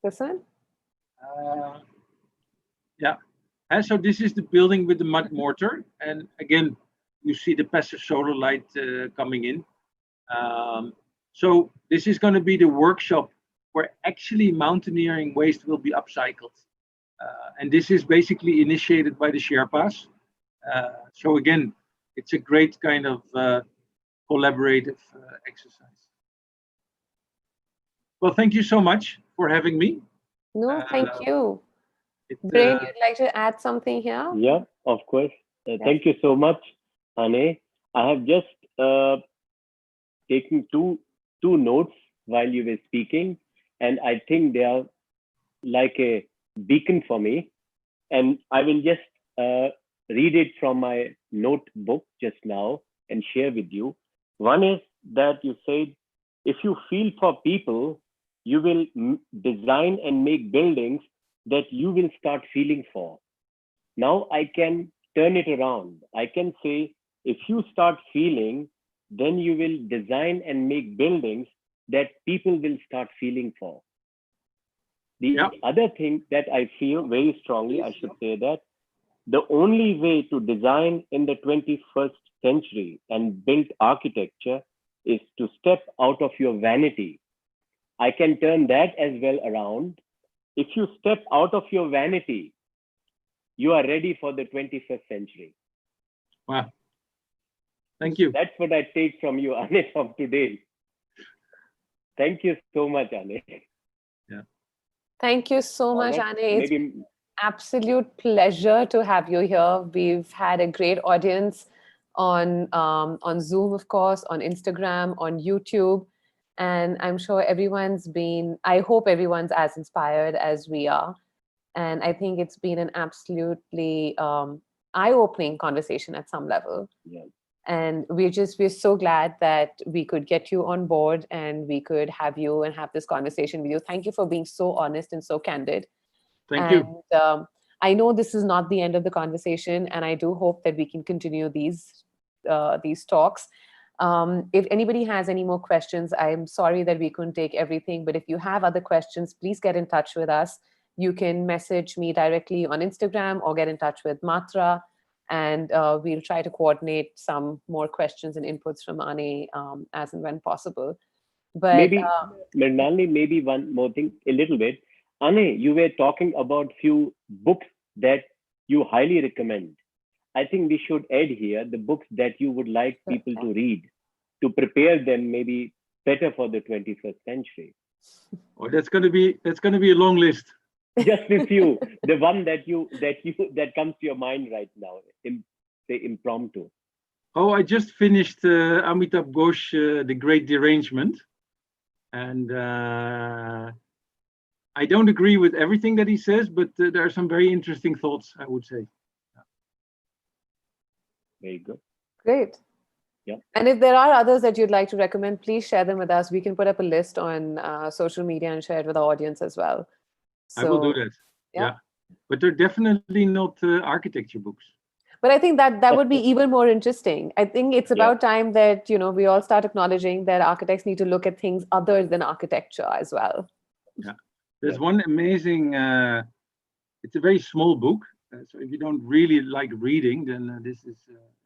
This one? Yeah. And so this is the building with the mud mortar. And again, you see the passive solar light coming in. So this is going to be the workshop where actually mountaineering waste will be upcycled. And this is basically initiated by the Sherpas. So again, it's a great kind of collaborative exercise. Well, thank you so much for having me. No, thank you. Brain, you'd like to add something here? Yeah, of course. Thank you so much, Anne. I have just taken two notes while you were speaking, and I think they are like a beacon for me. And I will just read it from my notebook just now and share with you. One is that you said, if you feel for people, you will design and make buildings that you will start feeling for. Now I can turn it around. I can say, if you start feeling, then you will design and make buildings that people will start feeling for. The other thing that I feel very strongly, I should say that the only way to design in the 21st century and build architecture is to step out of your vanity. I can turn that as well around. If you step out of your vanity, you are ready for the 21st century. Wow. Thank you. That's what I take from you, Anne, from today. Thank you so much, Anne. Yeah. Thank you so much, Anne. It's an absolute pleasure to have you here. We've had a great audience on Zoom, of course, on Instagram, on YouTube. And I'm sure I hope everyone's as inspired as we are. And I think it's been an absolutely eye-opening conversation at some level. Yeah. And we're so glad that we could get you on board and we could have you and have this conversation with you. Thank you for being so honest and so candid. Thank you. I know this is not the end of the conversation, and I do hope that we can continue these talks. If anybody has any more questions, I'm sorry that we couldn't take everything, but if you have other questions, please get in touch with us. You can message me directly on Instagram or get in touch with Matra, and we'll try to coordinate some more questions and inputs from Anne as and when possible. But maybe, Mrinalini, maybe one more thing, a little bit. Anne, you were talking about few books that you highly recommend. I think we should add here the books that you would like people to read to prepare them maybe better for the 21st century. Oh, that's going to be a long list. Just a few, the one that comes to your mind right now, say impromptu. Oh, I just finished Amitabh Ghosh, The Great Derangement, and I don't agree with everything that he says, but there are some very interesting thoughts, I would say. Very good. Great. Yeah. And if there are others that you'd like to recommend, please share them with us. We can put up a list on social media and share it with our audience as well. So, I will do that. Yeah. But they're definitely not architecture books. But I think that would be even more interesting. I think it's about time that, we all start acknowledging that architects need to look at things other than architecture as well. Yeah. There's one amazing, it's a very small book. So if you don't really like reading, then this is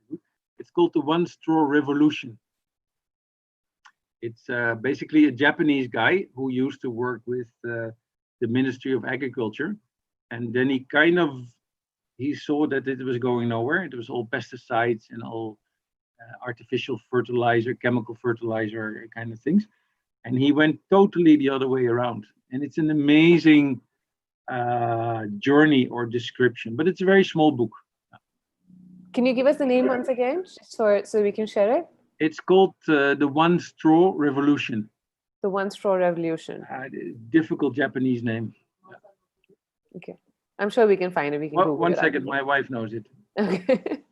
good. It's called The One Straw Revolution. It's basically a Japanese guy who used to work with the Ministry of Agriculture. And then he saw that it was going nowhere. It was all pesticides and all artificial fertilizer, chemical fertilizer kind of things. And he went totally the other way around. And it's an amazing journey or description, but it's a very small book. Can you give us the name once again, so we can share it? It's called The One Straw Revolution. The One Straw Revolution. Difficult Japanese name. Okay, I'm sure we can find it. We can Google one it second, my wife knows it. Okay.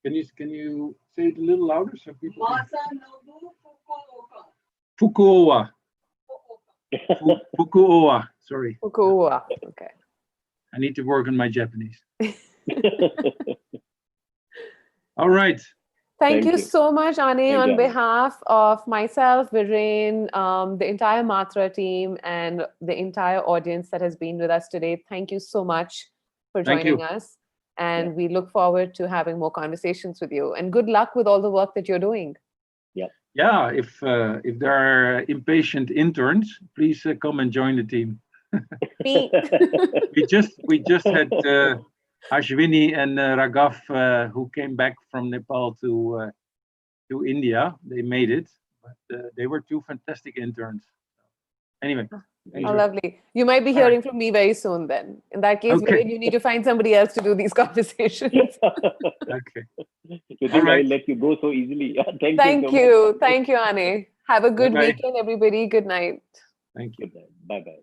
Can you say it a little louder so people? Fukuoka. Fukuoka. Sorry. Fukuoka. Okay. I need to work on my Japanese. All right. Thank you so much, Anne, on behalf of myself, Viren, the entire Matra team, and the entire audience that has been with us today. Thank you so much for joining us. And we look forward to having more conversations with you. And good luck with all the work that you're doing. Yeah, if there are impatient interns, please come and join the team. we just had Ashwini and Raghav who came back from Nepal to India. They made it, but they were two fantastic interns. Anyway. Oh, lovely. You might be hearing from me very soon then. In that case, you need to find somebody else to do these conversations. Okay. You think I'll let you go so easily? Thank you. Thank you, Anne. Have a good Bye-bye. weekend, everybody. Good night. Thank you. Bye-bye.